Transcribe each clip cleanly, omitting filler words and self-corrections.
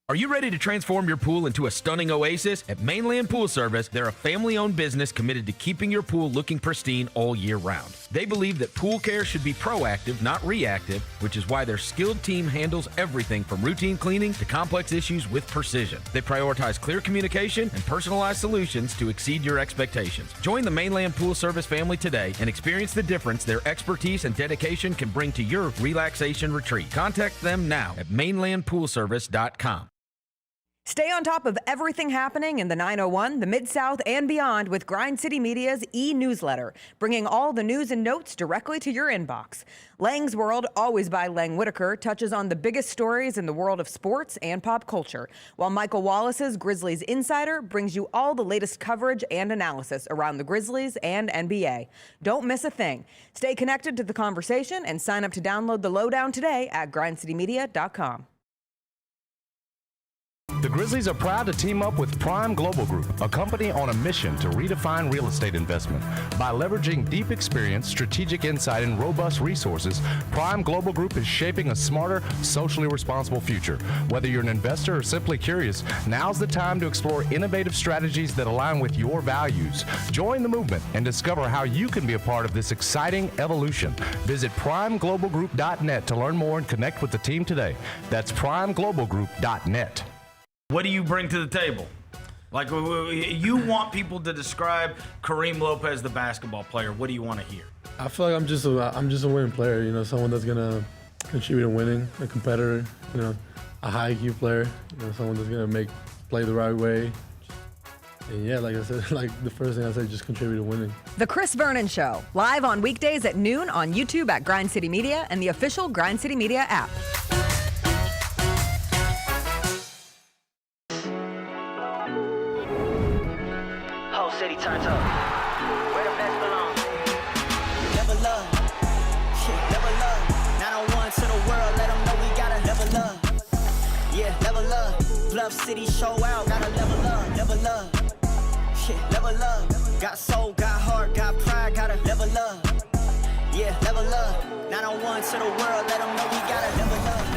Are you ready to transform your pool into a stunning oasis? At Mainland Pool Service, they're a family-owned business committed to keeping your pool looking pristine all year round. They believe that pool care should be proactive, not reactive, which is why their skilled team handles everything from routine cleaning to complex issues with precision. They prioritize clear communication and personalized solutions to exceed your expectations. Join the Mainland Pool Service family today and experience the difference their expertise and dedication can bring to your relaxation retreat. Contact them now at mainlandpoolservice.com. Stay on top of everything happening in the 901, the Mid-South, and beyond with Grind City Media's e-newsletter, bringing all the news and notes directly to your inbox. Lang's World, always by Lang Whitaker, touches on the biggest stories in the world of sports and pop culture, while Michael Wallace's Grizzlies Insider brings you all the latest coverage and analysis around the Grizzlies and NBA. Don't miss a thing. Stay connected to the conversation and sign up to download the lowdown today at grindcitymedia.com. The Grizzlies are proud to team up with Prime Global Group, a company on a mission to redefine real estate investment. By leveraging deep experience, strategic insight, and robust resources, Prime Global Group is shaping a smarter, socially responsible future. Whether you're an investor or simply curious, now's the time to explore innovative strategies that align with your values. Join the movement and discover how you can be a part of this exciting evolution. Visit primeglobalgroup.net to learn more and connect with the team today. That's primeglobalgroup.net. What do you bring to the table? Like, you want people to describe Kareem Lopez, the basketball player. What do you want to hear? I feel like I'm just a winning player, you know, someone that's going to contribute to winning, a competitor, you know, a high IQ player, you know, someone that's going to play the right way. And yeah, like I said, like the first thing I said, just contribute to winning. The Chris Vernon Show, live on weekdays at noon on YouTube at Grind City Media and the official Grind City Media app. City turns up. Where the best belong. Level up. Yeah, level up. 901 to the world, let them know we gotta level up. Yeah, level up. Bluff City show out, gotta level up, level up. Yeah, level up. Got soul, got heart, got pride, gotta level up. Yeah, level up. 901 to the world, let them know we gotta level up.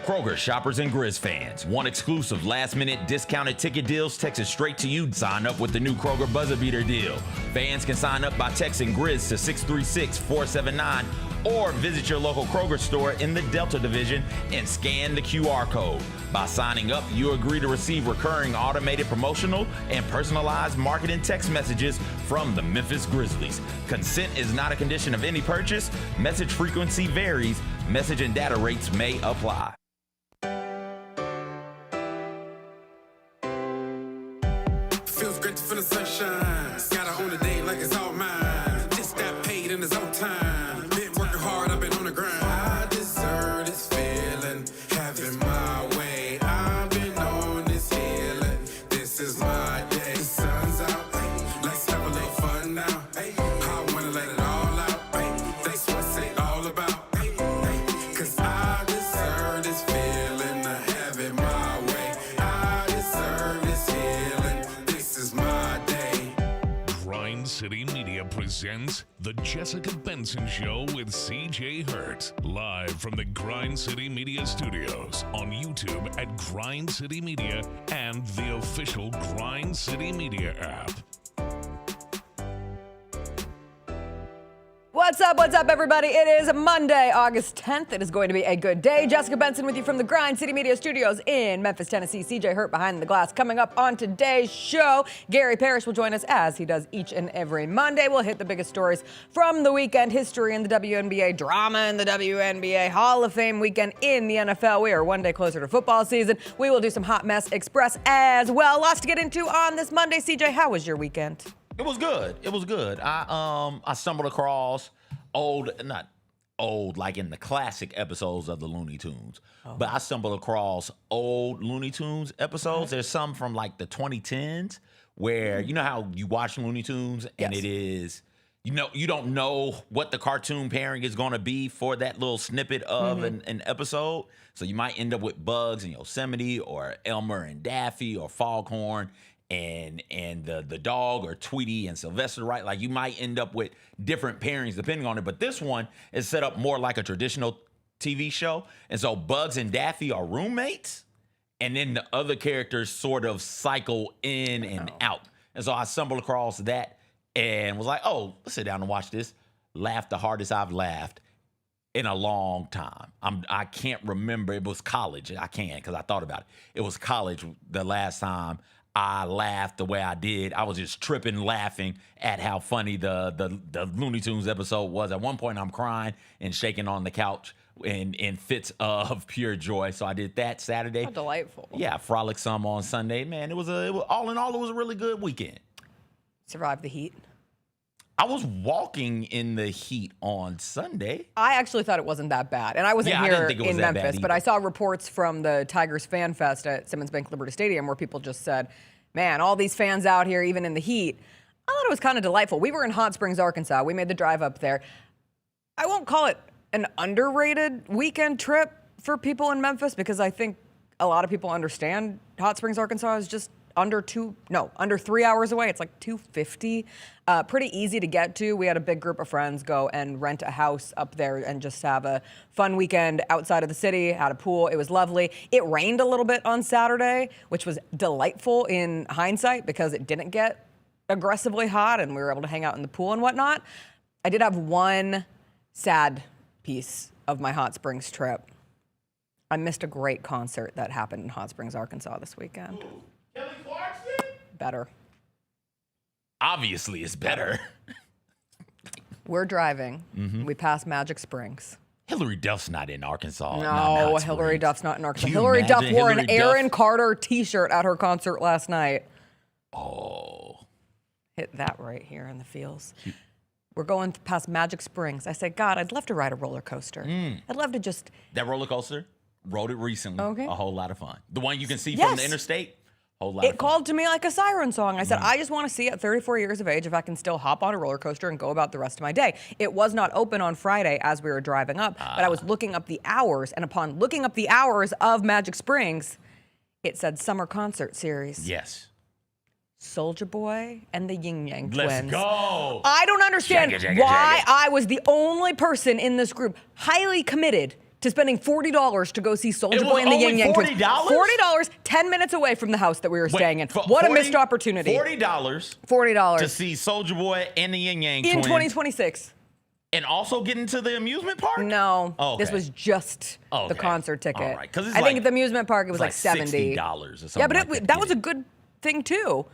Kroger shoppers and Grizz fans. Want exclusive last-minute discounted ticket deals texted straight to you? Sign up with the new Kroger Buzzer Beater deal. Fans can sign up by texting Grizz to 636-479 or visit your local Kroger store in the Delta Division and scan the QR code. By signing up, you agree to receive recurring automated promotional and personalized marketing text messages from the Memphis Grizzlies. Consent is not a condition of any purchase. Message frequency varies. Message and data rates may apply. Feels great to feel the sunshine. Gotta own the day like it's all mine. Just got paid in his own time. Been working hard, I've been on the grind. I deserve this feeling, having my way. I've been on this healing. This is my day. The sun's out, let's have a little fun now. I wanna let it all out. That's what it's all about. Cause I deserve this feeling, I have it my way. I deserve this healing. This is my day. Grind City Media presents The Jessica Benson Show with CJ Hurt. Live from the Grind City Media studios on YouTube at Grind City Media and the official Grind City Media app. What's up, everybody? It is Monday, August 10th. It is going to be a good day. Jessica Benson with you from the Grind City Media Studios in Memphis, Tennessee. CJ Hurt behind the glass. Coming up on today's show, Gary Parrish will join us as he does each and every Monday. We'll hit the biggest stories from the weekend, history in the WNBA, drama in the WNBA, Hall of Fame weekend in the NFL. We are one day closer to football season. We will do some Hot Mess Express as well. Lots to get into on this Monday. CJ, how was your weekend? It was good. It was good. I stumbled across not old like in the classic episodes of the Looney Tunes, but I stumbled across old Looney Tunes episodes. There's some from like the 2010s where you know how you watch Looney Tunes and it is, you don't know what the cartoon pairing is going to be for that little snippet of an episode. So you might end up with Bugs and Yosemite or Elmer and Daffy or Foghorn and the dog or Tweety and Sylvester, right? Like you might end up with different pairings depending on it. But this one is set up more like a traditional TV show. And so Bugs and Daffy are roommates. And then the other characters sort of cycle in and out. And so I stumbled across that and was like, oh, let's sit down and watch this. Laughed the hardest I've laughed in a long time. I can't remember. It was college. I can't because I thought about it. It was college the last time I laughed the way I did. I was just tripping, laughing at how funny the Looney Tunes episode was. At one point, I'm crying and shaking on the couch in fits of pure joy. So I did that Saturday. How delightful. Yeah, frolicsome on Sunday. Man, it was all in all, it was a really good weekend. Survived the heat. I was walking in the heat on Sunday. I actually thought it wasn't that bad. And I wasn't I didn't here think it was in that Memphis, bad but I either. saw reports from the Tigers Fan Fest at Simmons Bank Liberty Stadium where people just said, man, all these fans out here, even in the heat. I thought it was kind of delightful. We were in Hot Springs, Arkansas. We made the drive up there. I won't call it an underrated weekend trip for people in Memphis because I think a lot of people understand Hot Springs, Arkansas is just under 3 hours away. It's like 250. Pretty easy to get to. We had a big group of friends go and rent a house up there and just have a fun weekend outside of the city, had a pool. It was lovely. It rained a little bit on Saturday, which was delightful in hindsight because it didn't get aggressively hot and we were able to hang out in the pool and whatnot. I did have one sad piece of my Hot Springs trip. I missed a great concert that happened in Hot Springs, Arkansas this weekend. Kelly Clarkson? Better. Obviously, it's better. We're driving. We pass Magic Springs. Hillary Duff's not in Arkansas. No, Hillary Duff's not in Arkansas. Can you Hillary Duff imagine wore an Hillary Aaron Duff? Carter t-shirt at her concert last night. Oh. Hit that right here in the feels. We're going past Magic Springs. I said, God, I'd love to ride a roller coaster. I'd love to just... That roller coaster, rode it recently. Okay. A whole lot of fun. The one you can see from Yes. the interstate, whole lot of It fun. called to me like a siren song. I said, I just want to see at 34 years of age if I can still hop on a roller coaster and go about the rest of my day. It was not open on Friday as we were driving up, but I was looking up the hours, and upon looking up the hours of Magic Springs, it said summer concert series. Yes. Soulja Boy and the Yin Yang Let's Twins. go. I don't understand Check it. why I was the only person in this group highly committed to spending $40 to go see Soulja It Boy was and the only Yin Yang Twins. $40? $40, 10 minutes away from the house that we were staying in. What a missed opportunity. $40 $40 to see Soulja Boy and the Yin Yang in Twins. 2026. And also get into the amusement park? No, Oh, this okay. was just the Okay. concert ticket. All right, 'cause it's I think like- at the amusement park it was like it's $70. $60 or something. Yeah, but like that was a good thing too.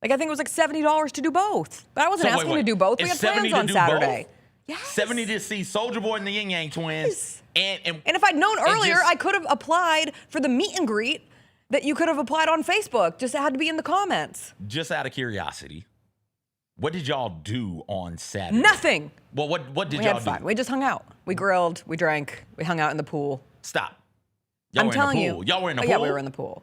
Like I think it was like $70 to do both. But I wasn't asking to do both. We It's had $70 plans to on do Saturday. both? Yes. 70 to see Soulja Boy and the Yin Yang Twins. Yes. And if I'd known and earlier, just- I could have applied for the meet and greet that you could have applied on Facebook. Just had to be in the comments. Just out of curiosity, what did y'all do on Saturday? Nothing. Well, what did We y'all had fun. do? We just hung out. We grilled. We drank. We hung out in the pool. Stop. Y'all I'm were telling in the you. pool. Y'all were in the Oh, pool? yeah, we were in the pool.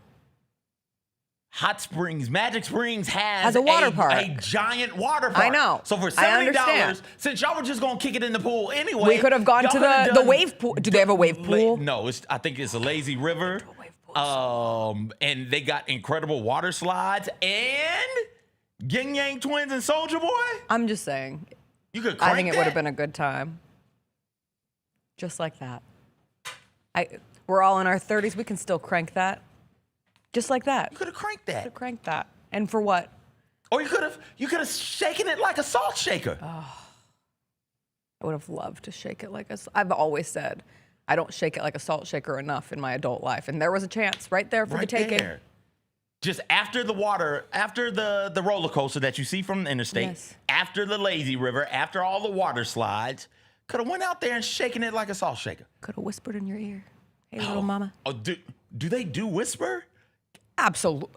Hot Springs, Magic Springs has a water park. a giant water park. I know. So for I $70, understand. since y'all were just gonna kick it in the pool anyway, We could have gone y'all to could have the done wave pool. Do they have a wave pool? No, I think it's a lazy river. And they got incredible water slides and Yin Yang Twins and Soulja Boy. I'm just saying. You could. I think crank it would have that? been a good time. Just like that. We're all in our 30s. We can still crank that. Just like that. You could have cranked that. Crank that. And for what? Or you could have shaken it like a salt shaker. I would have loved to shake it like I've always said, I don't shake it like a salt shaker enough in my adult life. And there was a chance right there for the taking. There. Just after the water, after the roller coaster that you see from the interstate, Yes. after the lazy river, after all the water slides, could have went out there and shaken it like a salt shaker. Could have whispered in your ear. Hey, little mama. Oh, do they do whisper? Absolutely.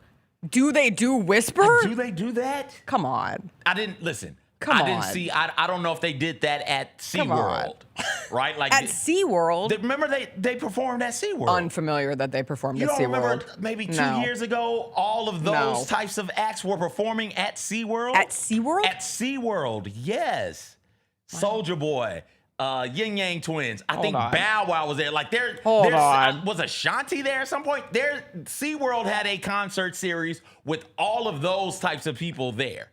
Do they do whisper? Do they do that? Come on. I didn't listen. Come I didn't on. see. I don't know if they did that at Come on. SeaWorld, right? Like At SeaWorld? remember they performed at SeaWorld. Unfamiliar that they performed You at don't remember SeaWorld. maybe 2 No. years ago, all of those No. types of acts were performing at SeaWorld? At SeaWorld? At SeaWorld, yes. Soulja Boy, Yin Yang Twins. I think on. Bow Wow was there. Like Hold on. Was Ashanti there at some point? SeaWorld had a concert series with all of those types of people there.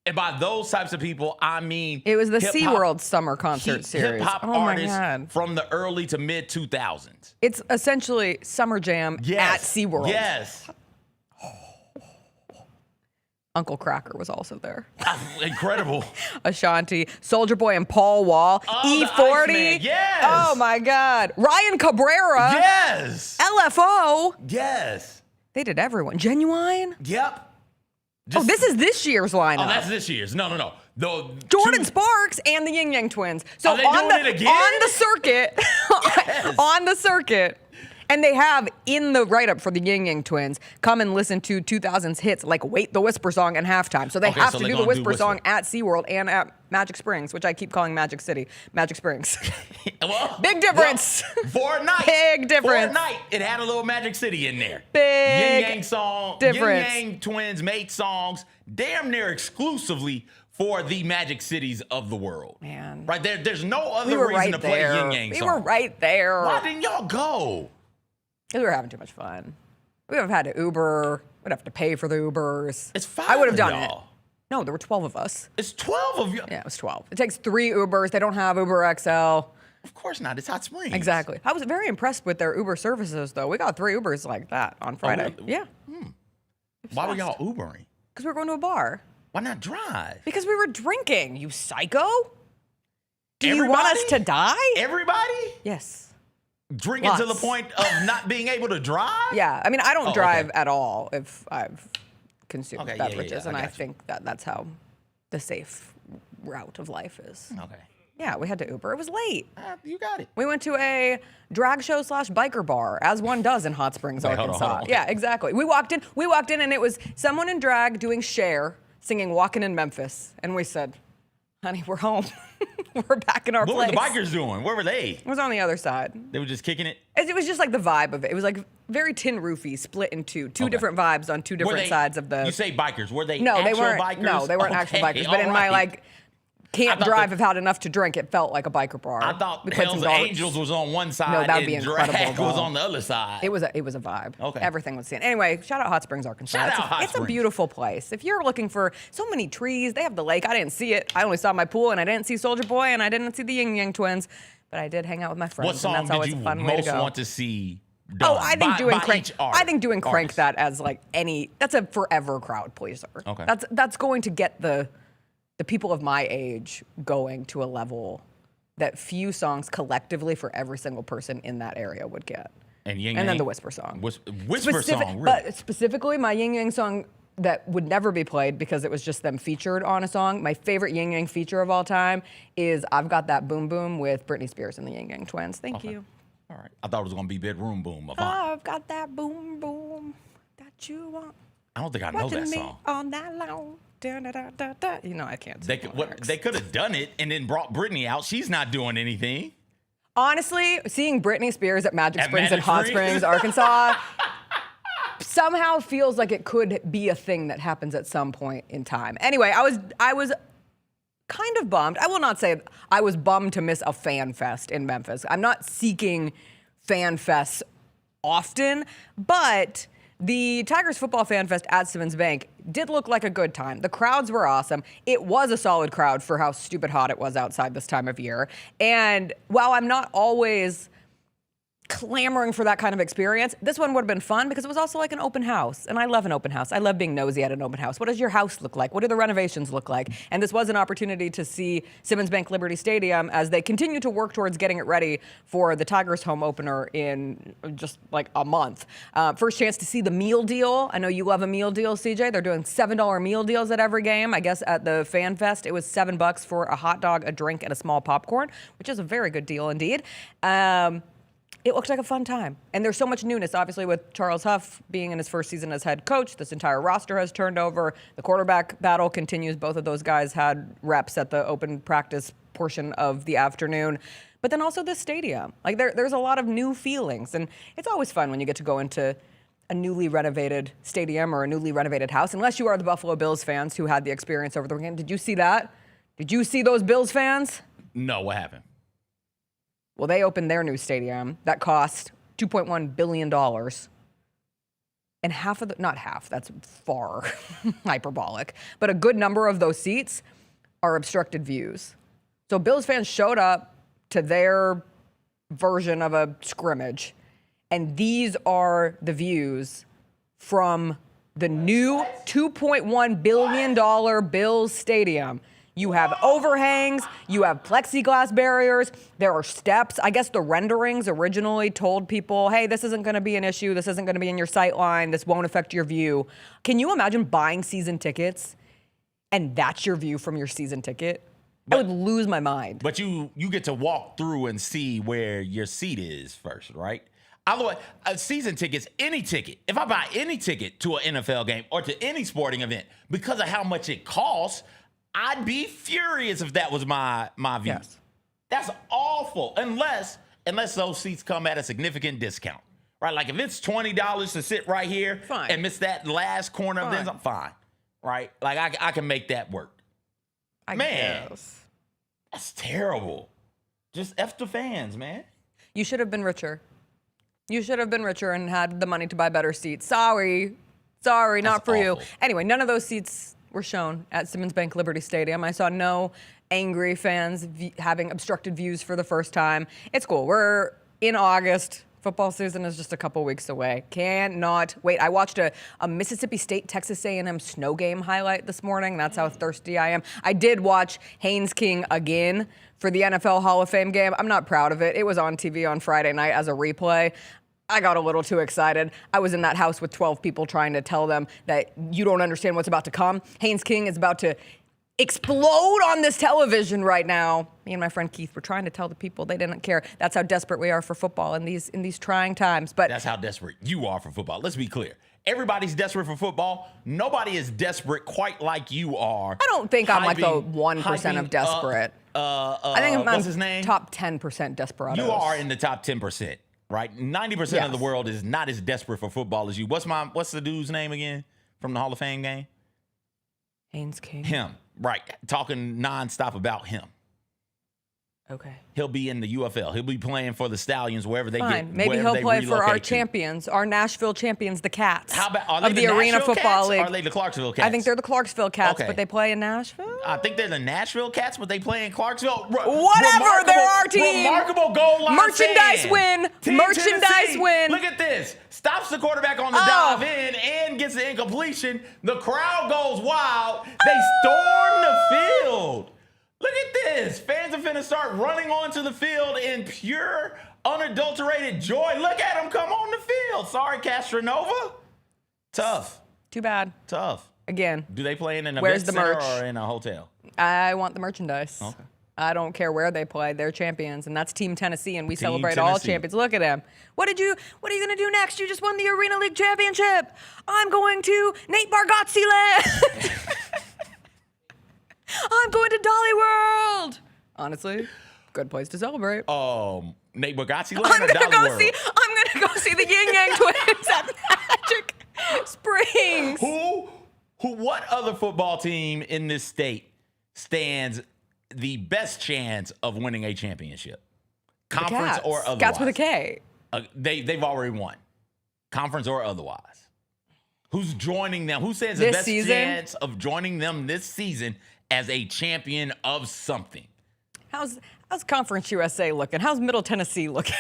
And by those types of people, I mean It was the hip-hop- SeaWorld summer concert series. Hip-hop Oh my artists God. from the early to mid 2000s. It's essentially Summer Jam at SeaWorld. Yes. Uncle Cracker was also there. Incredible. Ashanti, Soulja Boy and Paul Wall, Oh, the E40. Iceman, yes. Oh my God. Ryan Cabrera. Yes. LFO. Yes. They did everyone. Genuine. Yep. Oh, this is this year's lineup. Oh, that's this year's. No. Jordan Sparks and the Yin Yang Twins. So Are they doing it again? on the circuit, Yes. on the circuit, and they have in the write-up for the Yin Yang Twins, come and listen to 2000s hits like Wait the Whisper Song and Halftime. So they Okay, have so to they're do the gonna do Whisper Song Whisper. at SeaWorld and at Magic Springs, which I keep calling Magic City. Magic Springs. Well, Big difference. Well, for a night. Big difference. For a night, it had a little Magic City in there. Big Yin Yang song. difference. Yin Yang Twins made songs damn near exclusively for the Magic Cities of the world. Man. Right there. There's no other We were reason right to play there. Yin Yang We songs. were right there. Why didn't y'all go? Because we were having too much fun. We would have had to Uber. We'd have to pay for the Ubers. It's 5 I would have of done y'all. it. No, there were 12 of us. It's 12 of you. Yeah, it was 12. It takes 3 Ubers. They don't have Uber XL. Of course not. It's Hot Springs. Exactly. I was very impressed with their Uber services, though. We got 3 Ubers like that on Friday. really? Yeah, Why were y'all Ubering? because we were going to a bar. Why not drive? Because we were drinking, you psycho. Do you want us to die? Everybody? Yes. Drinking to the Lots. point of not being able to drive? Yeah. I mean, I don't Oh, drive okay. at all if I've consumed Okay, yeah, beverages, I and I got you. think that that's how the safe route of life is. Okay. Yeah, we had to Uber. It was late. You got it. We went to a drag show / biker bar, as one does in Hot Springs, Wait, hold on, Arkansas. hold on. Yeah, exactly. We walked in, and it was someone in drag doing Cher, singing "Walking in Memphis," and we said, "Honey, we're home. We're back in our What place." were the bikers doing? Where were they? It was on the other side. They were just kicking it? It was just like the vibe of it. It was like very tin roofy, split in two Okay. different vibes on 2 Were different they- sides of the. You say bikers. Were they No, actual they weren't. bikers? No, they weren't actual Okay, bikers. But in my alright. like can't I thought drive that- have had enough to drink, it felt like a biker bar. I thought We played Hell's some darts. Angels was on one side No, that would and be incredible, drag was though. on the other side. It was a vibe. Okay. Everything was seen. Anyway, shout out Hot Springs, Arkansas. Shout it's out Hot it's a Springs. beautiful place. If you're looking for so many trees, they have the lake. I didn't see it. I only saw my pool, and I didn't see Soulja Boy, and I didn't see the Yin Yang Twins, but I did hang out with my friends, What and song that's did always you a fun way to most go. want to see done? Oh, I think doing by crank. each artist- I think doing crank artist? that as like that's a forever crowd pleaser. Okay. That's going to get the people of my age going to a level that few songs collectively for every single person in that area would get. And Yin And then Yang? the Whisper Song. Whisper song, really? But specifically, my Yin Yang song that would never be played because it was just them featured on a song. My favorite Yin Yang feature of all time is I've Got That Boom Boom with Britney Spears and the Yin Yang Twins. Thank you. All right. I thought it was going to be Bedroom Boom. Avant. I've got that boom boom that you want. I don't think I know Watching that me song. all night long. Da, da, da, da, da. You know I can't. They sing could, the lyrics. they could have done it and then brought Britney out. She's not doing anything. Honestly, seeing Britney Spears at Magic At Springs Magic in Hot Springs? Springs, Arkansas, somehow feels like it could be a thing that happens at some point in time. Anyway, I was kind of bummed. I will not say I was bummed to miss a fan fest in Memphis. I'm not seeking fan fests often, but the Tigers Football Fan Fest at Simmons Bank did look like a good time. The crowds were awesome. It was a solid crowd for how stupid hot it was outside this time of year. And while I'm not always clamoring for that kind of experience, this one would have been fun because it was also like an open house. And I love an open house. I love being nosy at an open house. What does your house look like? What do the renovations look like? And this was an opportunity to see Simmons Bank Liberty Stadium as they continue to work towards getting it ready for the Tigers home opener in just like a month. First chance to see the meal deal. I know you love a meal deal, CJ. They're doing $7 meal deals at every game. I guess at the Fan Fest, it was $7 for a hot dog, a drink, and a small popcorn, which is a very good deal indeed. It looked like a fun time. And there's so much newness, obviously, with Charles Huff being in his first season as head coach. This entire roster has turned over. The quarterback battle continues. Both of those guys had reps at the open practice portion of the afternoon. But then also this stadium. Like, there's a lot of new feelings. And it's always fun when you get to go into a newly renovated stadium or a newly renovated house, unless you are the Buffalo Bills fans who had the experience over the weekend. Did you see that? Did you see those Bills fans? No, what happened? Well, they opened their new stadium that cost $2.1 billion. And not half, that's far hyperbolic, but a good number of those seats are obstructed views. So Bills fans showed up to their version of a scrimmage, and these are the views from the new $2.1 billion Bills Stadium. You have overhangs, you have plexiglass barriers, there are steps. I guess the renderings originally told people, hey, this isn't gonna be an issue, this isn't gonna be in your sight line, this won't affect your view. Can you imagine buying season tickets and that's your view from your season ticket? I would lose my mind. But you get to walk through and see where your seat is first, right? Otherwise, season tickets, any ticket, if I buy any ticket to an NFL game or to any sporting event, because of how much it costs, I'd be furious if that was my view. Yes. That's awful, unless those seats come at a significant discount, right? Like if it's $20 to sit right here Fine. and miss that last corner of this, I'm fine, right? Like I can make that work. I Man, guess. that's terrible. Just F the fans, man. You should have been richer. You should have been richer and had the money to buy better seats. Sorry, not for you. awful. Anyway, none of those seats were shown at Simmons Bank Liberty Stadium. I saw no angry fans having obstructed views for the first time. It's cool. We're in August. Football season is just a couple weeks away. Cannot wait. I watched a Mississippi State Texas A&M snow game highlight this morning. That's how thirsty I am. I did watch Haynes King again for the NFL Hall of Fame game. I'm not proud of it. It was on TV on Friday night as a replay. I got a little too excited. I was in that house with 12 people trying to tell them that you don't understand what's about to come. Haynes King is about to explode on this television right now. Me and my friend Keith were trying to tell the people they didn't care. That's how desperate we are for football in these trying times. But that's how desperate you are for football. Let's be clear. Everybody's desperate for football. Nobody is desperate quite like you are. I don't think I'm like the 1% of desperate. I think I'm what's his name? Top 10% desperados. You are in the top 10%, right? 90% of the world is not as desperate for football as you. What's the dude's name again from the Hall of Fame game? Haynes King. Him, right? Talking nonstop about him. Okay. He'll be in the UFL. He'll be playing for the Stallions wherever they Fine. get. Maybe he'll play for our relocate to. champions, our Nashville champions, the Cats. How about are they of the Arena Nashville Football Cats, League? Or are they the Clarksville Cats? I think they're the Clarksville Cats, Okay. but they play in Nashville. I think they're the Nashville Cats, but they play in Clarksville. Whatever, they're our team. Remarkable goal line. Merchandise stand. win. Team Merchandise Tennessee. win. Look at this. Stops the quarterback on the dive in and gets the incompletion. The crowd goes wild. They storm the field. Look at this. Fans are finna start running onto the field in pure, unadulterated joy. Look at them come on the field. Sorry, Castronova. Tough. Too bad. Tough. Again. Do they play in an Where's event the center merch? or in a hotel? I want the merchandise. Okay. I don't care where they play. They're champions, and that's Team Tennessee, and we Team celebrate all Tennessee. champions. Look at him. What are you gonna do next? You just won the Arena League championship. I'm going to Nate Bargatze land. I'm going to Dolly World. Honestly, good place to celebrate. Nate Bargatze land I'm or gonna Dolly go World? see. I'm gonna go see the Yin Yang Twins at Magic Springs. What other football team in this state stands the best chance of winning a championship? Conference or otherwise? Cats with a K. They've already won. Conference or otherwise. Who's joining them? Who says This the best season? chance of joining them this season as a champion of something? How's Conference USA looking? How's Middle Tennessee looking?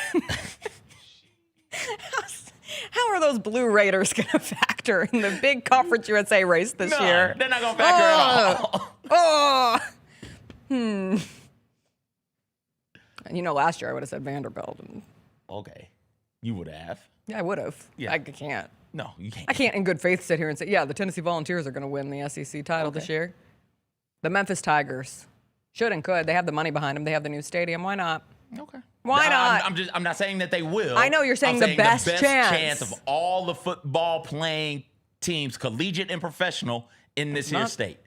How are those Blue Raiders going to factor in the big Conference USA race this year? They're not going to factor at all. You know, last year I would have said Vanderbilt. Okay. You would have. Yeah, I would have. Yeah. I can't. No, you can't. I can't in good faith sit here and say, yeah, the Tennessee Volunteers are going to win the SEC title this year. The Memphis Tigers should and could. They have the money behind them. They have the new stadium. Why not? Okay. Why not? I'm not saying that they will. I know you're saying I'm the best chance. chance of all the football playing teams, collegiate and professional, in this here state.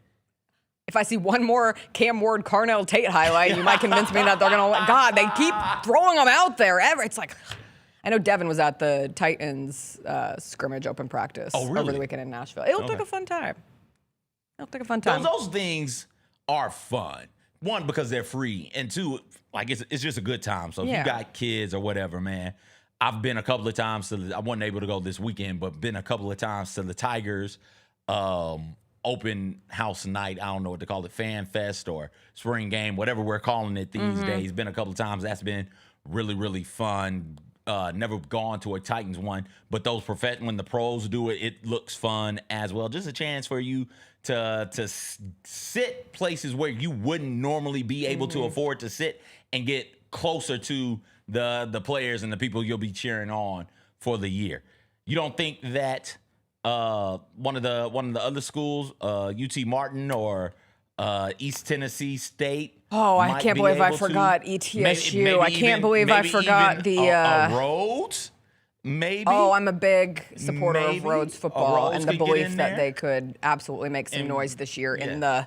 If I see one more Cam Ward, Carnell Tate highlight, you might convince me that they're going to. God, they keep throwing them out there. It's like, I know Devin was at the Titans scrimmage open practice over the weekend in Nashville. It looked like a fun time. Those things are fun. One, because they're free, and two, like it's just a good time. So if you got kids or whatever, man, I've been a couple of times I wasn't able to go this weekend, but been a couple of times to the Tigers open house night. I don't know what to call it, fan fest or spring game, whatever we're calling it these days. Been a couple of times. That's been really, really fun. Never gone to a Titans one, but when the pros do it, it looks fun as well. Just a chance for you to sit places where you wouldn't normally be able to afford to sit and get closer to the players and the people you'll be cheering on for the year. You don't think that one of the other schools, UT Martin or East Tennessee State? Oh, I can't believe I forgot ETSU. I can't believe I forgot the Rhodes. Maybe. Oh, I'm a big supporter of Rhodes football and the belief that they could absolutely make some noise this year in their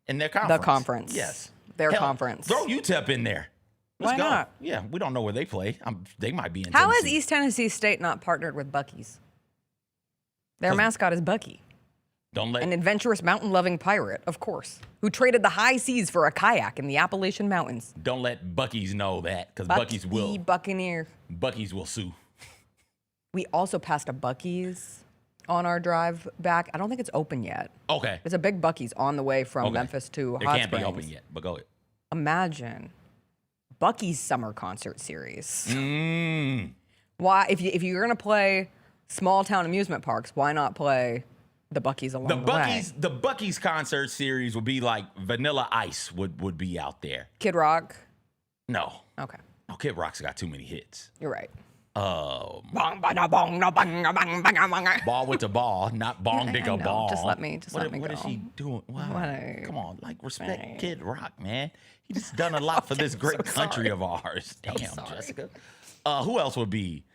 conference. The conference. Yes. Their conference. Throw UTEP in there. Why not? Yeah, we don't know where they play. They might be in How Tennessee. has East Tennessee State not partnered with Buc-ee's? Their mascot is Bucky. An adventurous mountain-loving pirate, of course, who traded the high seas for a kayak in the Appalachian Mountains. Don't let Buc-ee's know that, because Buc-ee's will. Buccaneer. Buc-ee's will sue. We also passed a Buc-ee's on our drive back. I don't think it's open yet. Okay. It's a big Buc-ee's on the way from Memphis to Hot Springs. It can't be open yet, but go ahead. Imagine Buc-ee's summer concert series. Why, if you're gonna play small town amusement parks, why not play the Buc-ee's along the way? The Buc-ee's concert series would be like Vanilla Ice would be out there. Kid Rock? No. Okay. No, Kid Rock's got too many hits. You're right. Ball with the ball, not bong digga ball. Just let me go. What is he doing? Wow. Come on, respect Kid Rock, man. He's just done a lot for this great country of ours. Damn, Jessica. Who else would be?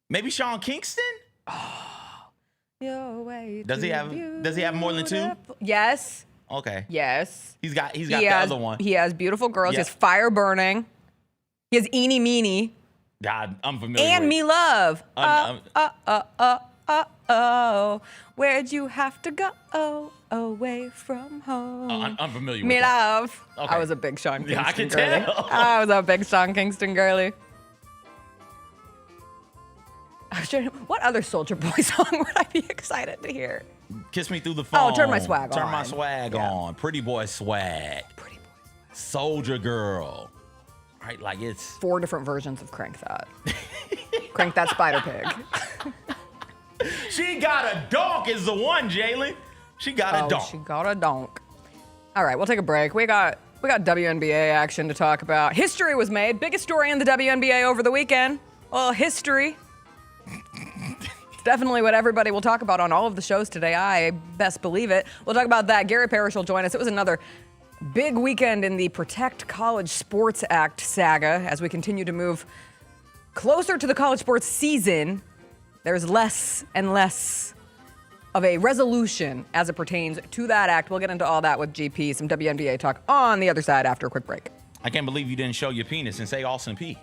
Maybe Sean Kingston? Does he have more than two? Yes. Okay. Yes. He's got the other one. He has Beautiful Girls. He has Fire Burning. He has Eenie Meenie. God, I'm familiar and with Me Love. Where'd you have to go away from home? I'm familiar with Me that. Love. Okay. I was a big Sean Kingston I can girly. tell. I was a big Sean Kingston girly. What other Soulja Boy song would I be excited to hear? Kiss Me Through the Phone. Oh, Turn My Swag On. Turn My Swag On. Pretty Boy Swag. Soldier Girl. Right, like it's 4 different versions of Crank That. Crank That Spider Pig. She got a donk is the one, Jalen. She got a donk. She got a donk. All right, we'll take a break. We got WNBA action to talk about. History was made. Biggest story in the WNBA over the weekend. Well, history. It's definitely what everybody will talk about on all of the shows today. I best believe it. We'll talk about that. Gary Parrish will join us. It was another big weekend in the Protect College Sports Act saga as we continue to move closer to the college sports season. There's less and less of a resolution as it pertains to that act. We'll get into all that with GP, some WNBA talk on the other side after a quick break. I can't believe you didn't show your penis and say Austin P.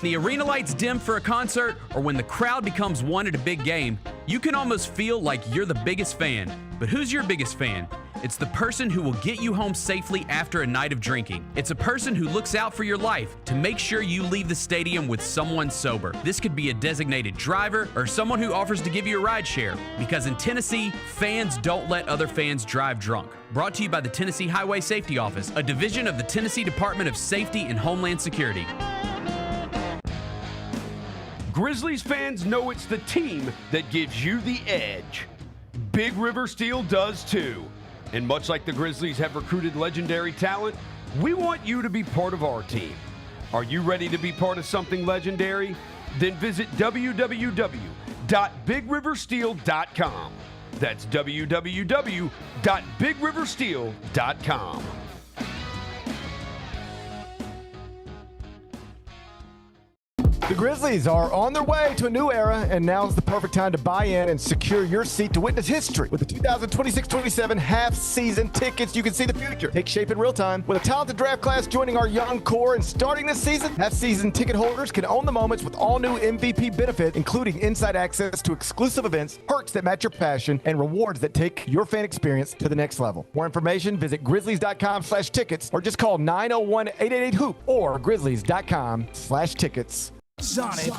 The arena lights dim for a concert, or when the crowd becomes one at a big game, you can almost feel like you're the biggest fan. But who's your biggest fan? It's the person who will get you home safely after a night of drinking. It's a person who looks out for your life to make sure you leave the stadium with someone sober. This could be a designated driver or someone who offers to give you a ride share. Because in Tennessee, fans don't let other fans drive drunk. Brought to you by the Tennessee Highway Safety Office, a division of the Tennessee Department of Safety and Homeland Security. Grizzlies fans know it's the team that gives you the edge. Big River Steel does too. And much like the Grizzlies have recruited legendary talent, we want you to be part of our team. Are you ready to be part of something legendary? Then visit www.bigriversteel.com. That's www.bigriversteel.com. The Grizzlies are on their way to a new era, and now's the perfect time to buy in and secure your seat to witness history. With the 2026-27 half-season tickets, you can see the future take shape in real time. With a talented draft class joining our young core and starting this season, half-season ticket holders can own the moments with all new MVP benefits, including inside access to exclusive events, perks that match your passion, and rewards that take your fan experience to the next level. More information, visit grizzlies.com/tickets or just call 901-888-HOOP or grizzlies.com/tickets. Sonic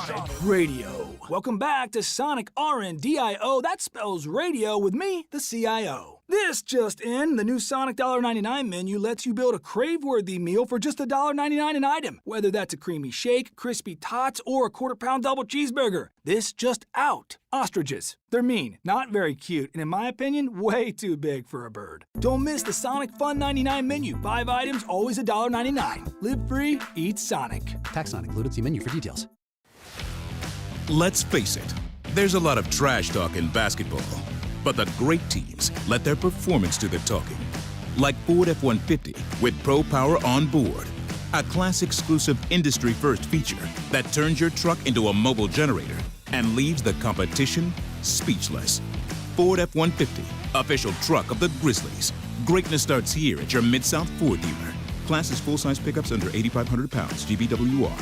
Radio. Welcome back to Sonic RNDIO. That spells radio with me, the CIO. This just in, the new Sonic $1.99 menu lets you build a crave-worthy meal for just $1.99 an item. Whether that's a creamy shake, crispy tots, or a quarter-pound double cheeseburger. This just out. Ostriches. They're mean, not very cute, and in my opinion, way too big for a bird. Don't miss the Sonic Fun 99 menu. 5 items, always $1.99. Live free, eat Sonic. Tax not included. See menu for details. Let's face it, there's a lot of trash talk in basketball. But the great teams let their performance do the talking. Like Ford F-150 with Pro Power on board. A class-exclusive industry-first feature that turns your truck into a mobile generator and leaves the competition speechless. Ford F-150, official truck of the Grizzlies. Greatness starts here at your Mid-South Ford dealer. Class is full-size pickups under 8,500 pounds, GVWR.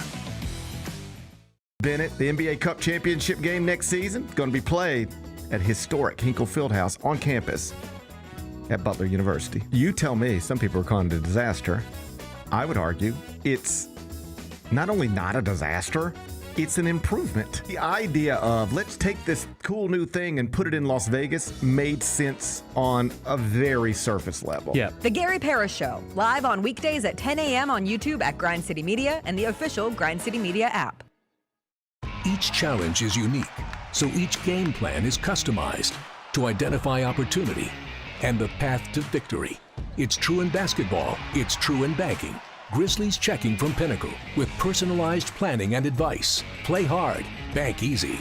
Bennett, the NBA Cup Championship game next season is going to be played at historic Hinkle Fieldhouse on campus at Butler University. You tell me, some people are calling it a disaster. I would argue it's not only not a disaster, it's an improvement. The idea of let's take this cool new thing and put it in Las Vegas made sense on a very surface level. Yeah. The Gary Parrish Show, live on weekdays at 10 a.m. on YouTube at Grind City Media and the official Grind City Media app. Each challenge is unique, so each game plan is customized to identify opportunity and the path to victory. It's true in basketball, it's true in banking. Grizzlies Checking from Pinnacle with personalized planning and advice. Play hard, bank easy.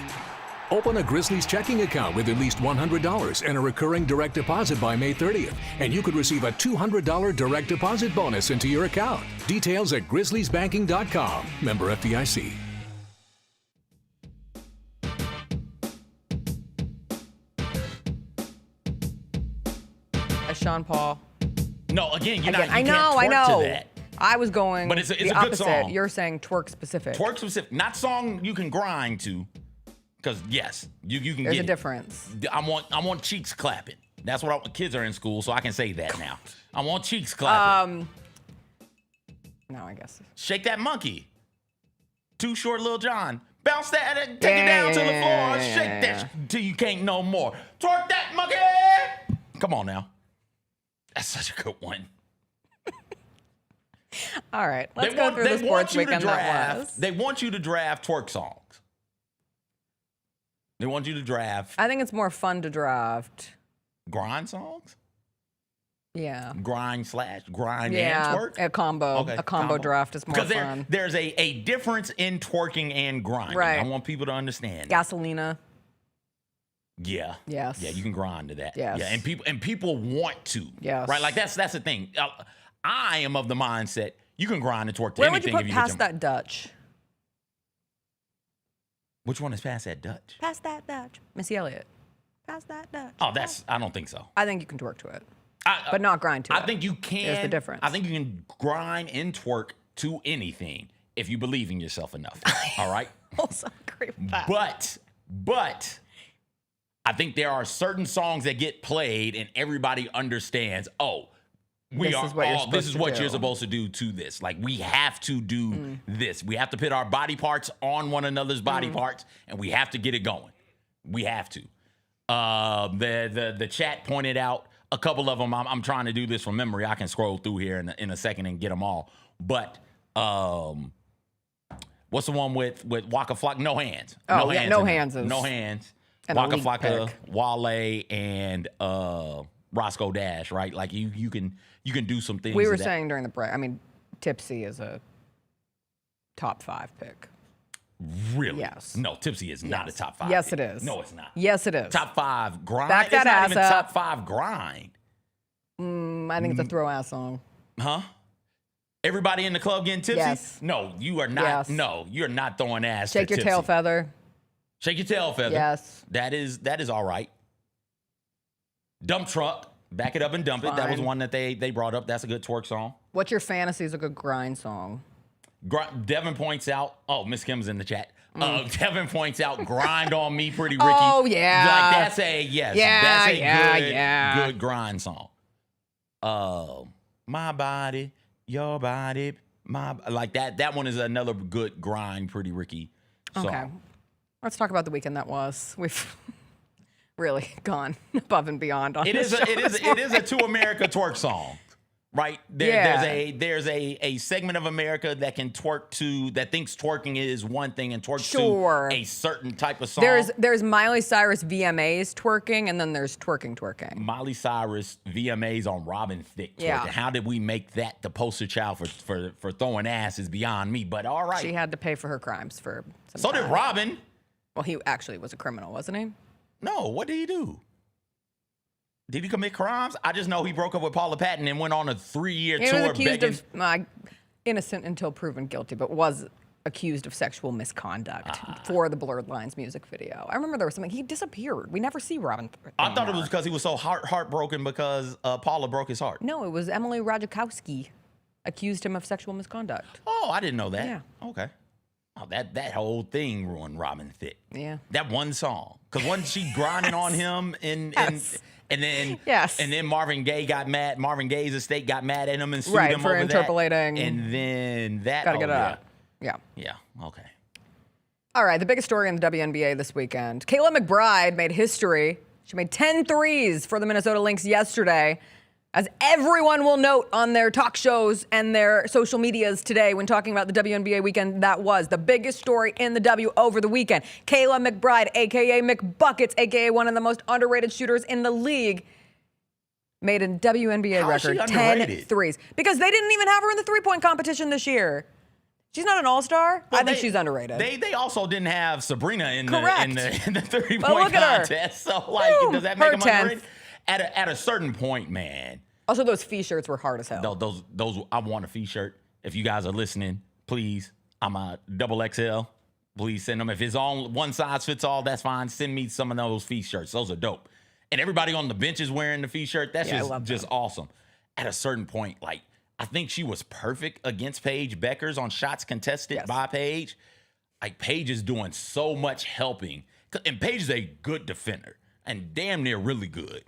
Open a Grizzlies checking account with at least $100 and a recurring direct deposit by May 30th, and you could receive a $200 direct deposit bonus into your account. Details at grizzliesbanking.com. Member FDIC. Sean Paul. No, again, I know. To that. I was going but it's the a opposite. good song. You're saying twerk specific. Twerk specific, not song you can grind to, because yes, you can. There's get a difference. I want cheeks clapping. That's what kids are in school, so I can say that now. I want cheeks clapping. No, I guess. Shake that monkey. Too Short, Lil Jon. Bounce that and take it down to the floor. Shake that till you can't no more. Twerk that monkey. Come on now. That's such a good one. All right, let's go through the sports weekend that was. They want you to draft twerk songs. They want you to draft. I think it's more fun to draft. Grind songs? Yeah. Grind and twerk? A combo. Okay, a combo draft is more fun. Because there's a difference in twerking and grinding. Right. I want people to understand. Gasolina. Yeah. Yes. Yeah, you can grind to that. Yes. Yeah, and people want to. Yes. Right? Like that's the thing. I am of the mindset you can grind and twerk to Where anything would you put if you Past That Dutch? Which one is Past That Dutch? Past That Dutch. Missy Elliott. Past That Dutch. Oh, I don't think so. I think you can twerk to it. But not grind to it. I think you can. There's the difference. I think you can grind and twerk to anything if you believe in yourself enough. All right? Also agree with that. But I think there are certain songs that get played and everybody understands, this is what you're supposed to do to this. Like, we have to do this. We have to put our body parts on one another's body parts, and we have to get it going. We have to. The chat pointed out a couple of them. I'm trying to do this from memory. I can scroll through here in a second and get them all. But what's the one with Waka Flocka? No Hands. No Hands. No Hands. An Waka elite Flocka, pick. Wale, and Roscoe Dash, right? Like you can do some things. We were saying during the break, Tipsy is a top 5 pick. Really? Yes. No, Tipsy is not a top 5. Yes, pick. it is. No, it's not. Yes, it is. Top 5 grind. Back that it's not ass even up. top 5 grind. I think it's a throw ass song. Huh? Everybody in the club getting tipsy? Yes. No, you are not. Yes. No, you're not throwing ass. Shake your tail feather. Shake your tail feather. Yes. That is all right. Dump truck. Back it up and dump it. That was one that they brought up. That's a good twerk song. What's your fantasy is a good grind song? Devin points out. Oh, Miss Kim's in the chat. Devin points out, grind on me, Pretty Ricky. Oh, yeah. Like, that's a, yes. Yeah, That's a good grind song. My body, your body, like that. That one is another good grind, Pretty Ricky song. Okay. Let's talk about the weekend that was. We've really gone above and beyond on this show. It is a To America twerk song. Right? There's a segment of America that can twerk to, that thinks twerking is one thing and twerks to a certain type of song. There's Miley Cyrus VMAs twerking, and then there's twerking. Miley Cyrus VMAs on Robin Thicke twerking. Yeah. How did we make that the poster child for throwing ass is beyond me, but all right. She had to pay for her crimes for some So time. did Robin. Well, he actually was a criminal, wasn't he? No, what did he do? Did he commit crimes? I just know he broke up with Paula Patton and went on a 3-year He was tour accused begging. of innocent until proven guilty, but was accused of sexual misconduct for the Blurred Lines music video. I remember there was something. He disappeared. We never see Robin. I thought it was because he was so heartbroken because Paula broke his heart. No, it was Emily Ratajkowski accused him of sexual misconduct. Oh, I didn't know that. Yeah. Okay. Oh, that whole thing ruined Robin Thicke. Yeah. That one song. Because wasn't she grinding on him and then Marvin Gaye got mad. Marvin Gaye's estate got mad at him and sued him for over interpolating. that. And then that. Gotta get it out. Yeah. Yeah. Okay. All right, the biggest story in the WNBA this weekend. Kayla McBride made history. She made 10 threes for the Minnesota Lynx yesterday. As everyone will note on their talk shows and their social medias today when talking about the WNBA weekend, that was the biggest story in the W over the weekend. Kayla McBride, a.k.a. McBuckets, a.k.a. one of the most underrated shooters in the league, made a WNBA record 10 threes. Because they didn't even have her in the three-point competition this year. She's not an all-star. I think she's underrated. They also didn't have Sabrina in the 3-point look at her. contest. So, like, Boom. does that make Her them underrated? At a certain point, man. Also, those fee shirts were hard as hell. Those I want a fee shirt. If you guys are listening, please. I'm a XXL. Please send them. If it's on one size fits all, that's fine. Send me some of those fee shirts. Those are dope. And everybody on the bench is wearing the fee shirt. That's just awesome. At a certain point, like, I think she was perfect against Paige Beckers on shots contested by Paige. Like, Paige is doing so much helping. And Paige is a good defender and damn near really good.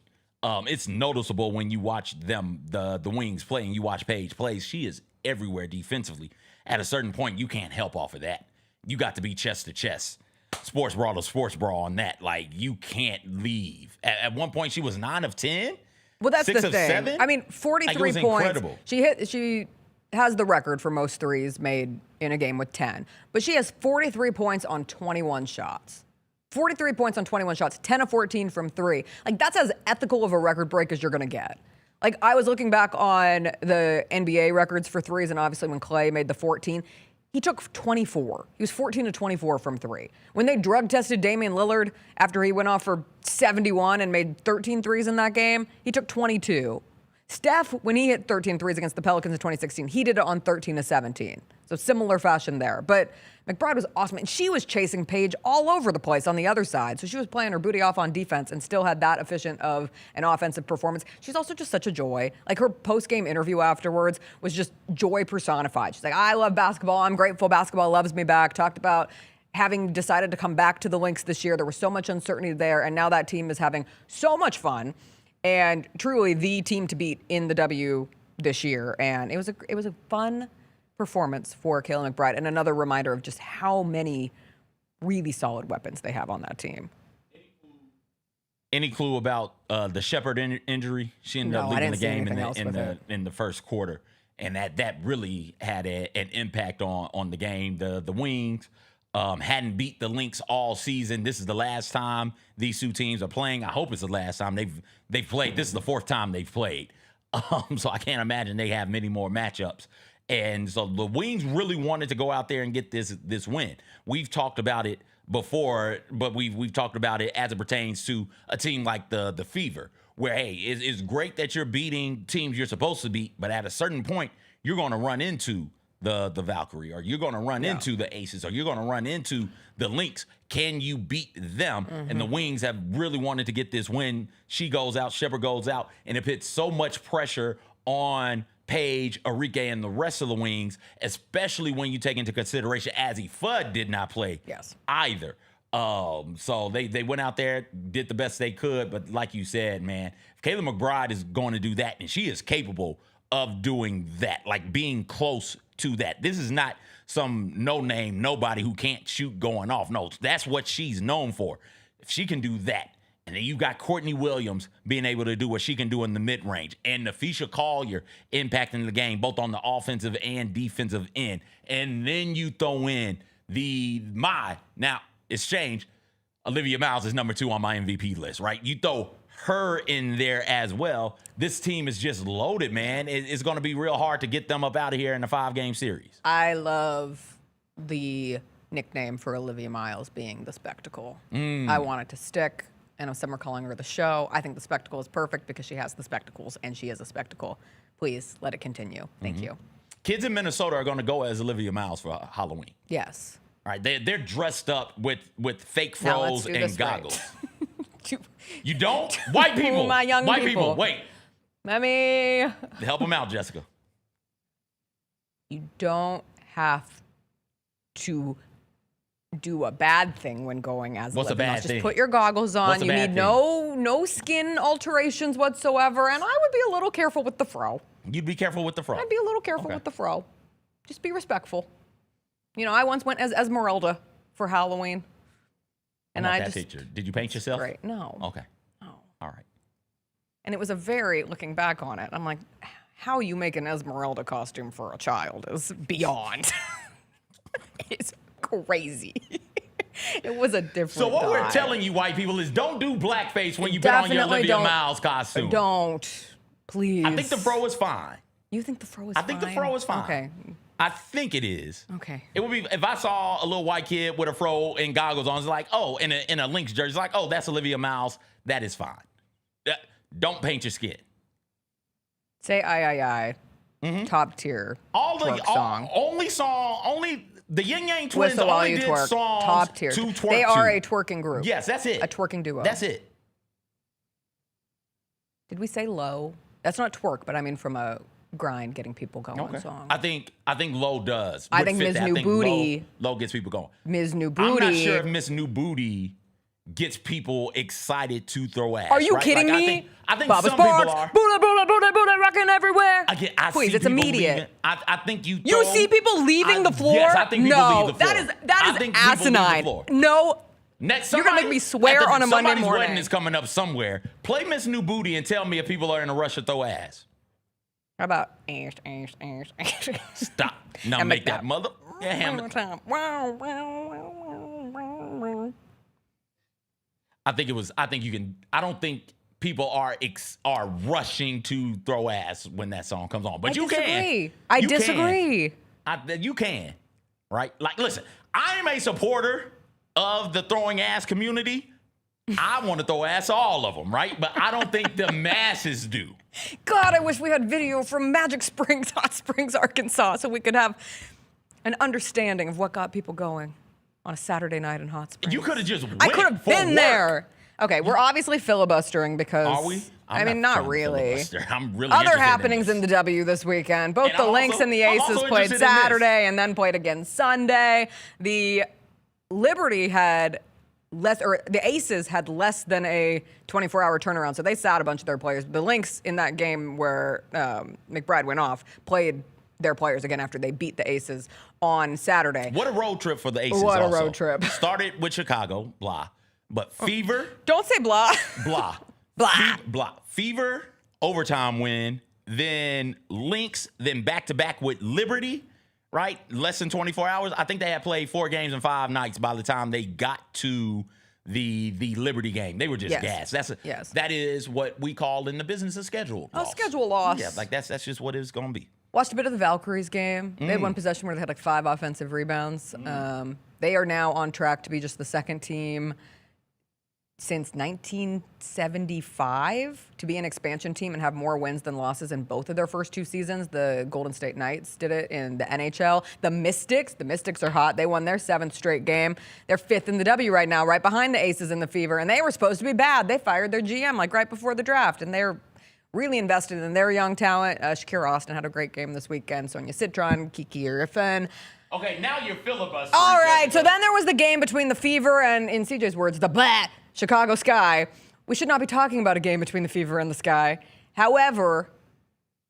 It's noticeable when you watch them, the Wings play, and you watch Paige play. She is everywhere defensively. At a certain point, you can't help off of that. You got to be chest to chest, sports brawl to sports brawl on that. Like, you can't leave. At one point, she was 9 of 10. Well, that's 6 the of thing. 7? I mean, 43 points. Incredible. She has the record for most threes made in a game with 10, but she has 43 points on 21 shots. 43 points on 21 shots, 10 of 14 from 3. Like, that's as ethical of a record break as you're going to get. Like, I was looking back on the NBA records for threes, and obviously when Clay made the 14, he took 24. He was 14 to 24 from 3. When they drug tested Damian Lillard after he went off for 71 and made 13 threes in that game, he took 22. Steph, when he hit 13 threes against the Pelicans in 2016, he did it on 13 to 17. So similar fashion there. But McBride was awesome. And she was chasing Paige all over the place on the other side. So she was playing her booty off on defense and still had that efficient of an offensive performance. She's also just such a joy. Like, her post-game interview afterwards was just joy personified. She's like, I love basketball. I'm grateful basketball loves me back. Talked about having decided to come back to the Lynx this year. There was so much uncertainty there. And now that team is having so much fun. And truly the team to beat in the W this year. And it was a fun performance for Kayla McBride, and another reminder of just how many really solid weapons they have on that team. Any clue about the Shepherd injury? She ended up leaving the game in the first quarter, and that really had an impact on the game. The Wings hadn't beat the Lynx all season. This is the last time these two teams are playing. I hope it's the last time they've played. This is the 4th time they've played, so I can't imagine they have many more matchups. And so the Wings really wanted to go out there and get this win. We've talked about it before, but we've talked about it as it pertains to a team like the Fever, where, hey, it's great that you're beating teams you're supposed to beat, but at a certain point, you're going to run into the Valkyrie, or you're going to run into the Aces, or you're going to run into the Lynx. Can you beat them? And the Wings have really wanted to get this win. She goes out, Shepard goes out, and it puts so much pressure on Paige, Arike, and the rest of the Wings, especially when you take into consideration Azzy Fudd did not play either. So they went out there, did the best they could, but like you said, man, if Kayla McBride is going to do that, and she is capable of doing that, like being close to that. This is not some no-name, nobody who can't shoot going off. No, that's what she's known for. If she can do that, and then you got Courtney Williams being able to do what she can do in the mid-range, and Nafisha Collier impacting the game both on the offensive and defensive end, and then you throw in now it's changed. Olivia Miles is number 2 on my MVP list, right? You throw her in there as well. This team is just loaded, man. It's going to be real hard to get them up out of here in a 5-game series. I love the nickname for Olivia Miles being the Spectacle. I want it to stick. And some are calling her the Show. I think the Spectacle is perfect because she has the spectacles, and she is a spectacle. Please let it continue. Thank you. Kids in Minnesota are going to go as Olivia Miles for Halloween. Yes. All right, they're dressed up with fake froze and goggles. Right. You don't? White people. My young White people. Wait. Let me Help them out, Jessica. You don't have to do a bad thing when going as What's a Olivia bad Miles. thing? Just put your goggles on. What's a You bad need thing? no skin alterations whatsoever. And I would be a little careful with the fro. You'd be careful with the fro. I'd be a little careful with the fro. Just be respectful. You know, I once went as Esmeralda for Halloween. And I just picture. Did you paint yourself? Right. No. Okay. No. All right. And it was looking back on it, I'm like, how you make an Esmeralda costume for a child is beyond. It's crazy. It was a different So what we're telling you, white people, is don't do blackface when you put on your Olivia Miles costume. Don't. Please. I think the fro is fine. You think the fro is I fine? think the fro is fine. Okay. I think it is. Okay. It would be if I saw a little white kid with a fro and goggles on. It's like, oh, in a Lynx jersey. It's like, oh, that's Olivia Miles. That is fine. Don't paint your skin. Say I. Top tier. Only the Yin Yang Twins Whistle while only you did twerk. songs Top tier. to twerk They are to. a twerking group. Yes, that's it. A twerking duo. That's it. Did we say low? That's not twerk, but I mean from a grind, getting people going song. I think Low does. I think Ms. New Booty. Low gets people going. Ms. New Booty. I'm not sure if Miss New Booty gets people excited to throw ass. Are you right? kidding Like, me? I think Baba some people Sparks, are. Buddha, rocking everywhere. I Please, see it's people immediate. leaving. I think you. You see people leaving the floor? Yes, I think people no, leave the floor. that is asinine. No. You're gonna make me swear on a Monday Somebody's morning. wedding is coming up somewhere. Play Miss New Booty and tell me if people are in a rush to throw ass. How about Stop. Now And make make that that. mother. Yeah, hammer. I think you can. I don't think people are rushing to throw ass when that song comes on. But I you disagree. can. I You disagree. Can. You can. Right? Like, listen, I am a supporter of the throwing ass community. I want to throw ass all of them, right? But I don't think the masses do. God, I wish we had video from Magic Springs, Hot Springs, Arkansas, so we could have an understanding of what got people going on a Saturday night in Hot Springs. You could have just went I could have for been work. there. Okay, we're obviously filibustering because. Are we? Not really. I'm really Other interested happenings in in the W this weekend. Both And the I'm Lynx also- and the I'm Aces also played interested in this. Saturday and then played again Sunday. The Liberty had the Aces had less than a 24-hour turnaround, so they sat a bunch of their players. The Lynx in that game where McBride went off played their players again after they beat the Aces on Saturday. What a road trip for the Aces. What a also. road trip. Started with Chicago, blah. But Fever. Don't say blah. Blah. Blah. Blah. Fever, overtime win. Then Lynx, then back-to-back with Liberty, right? Less than 24 hours. I think they had played 4 games in 5 nights by the time they got to the Liberty game. They were just Yes. gassed. That is what we call in the business a schedule loss. Schedule loss. Yeah, like that's just what it's going to be. Watched a bit of the Valkyries game. They had one possession where they had like 5 offensive rebounds. They are now on track to be just the second team since 1975 to be an expansion team and have more wins than losses in both of their first 2 seasons. The Golden State Knights did it in the NHL. The Mystics are hot. They won their 7th straight game. They're 5th in the W right now, right behind the Aces and the Fever, and they were supposed to be bad. They fired their GM like right before the draft, and they're really invested in their young talent. Shakira Austin had a great game this weekend. Sonia Citron, Kiki Griffin. Okay, now you're filibustering. All right, so then there was the game between the Fever and, in CJ's words, the Black Chicago Sky. We should not be talking about a game between the Fever and the Sky. However,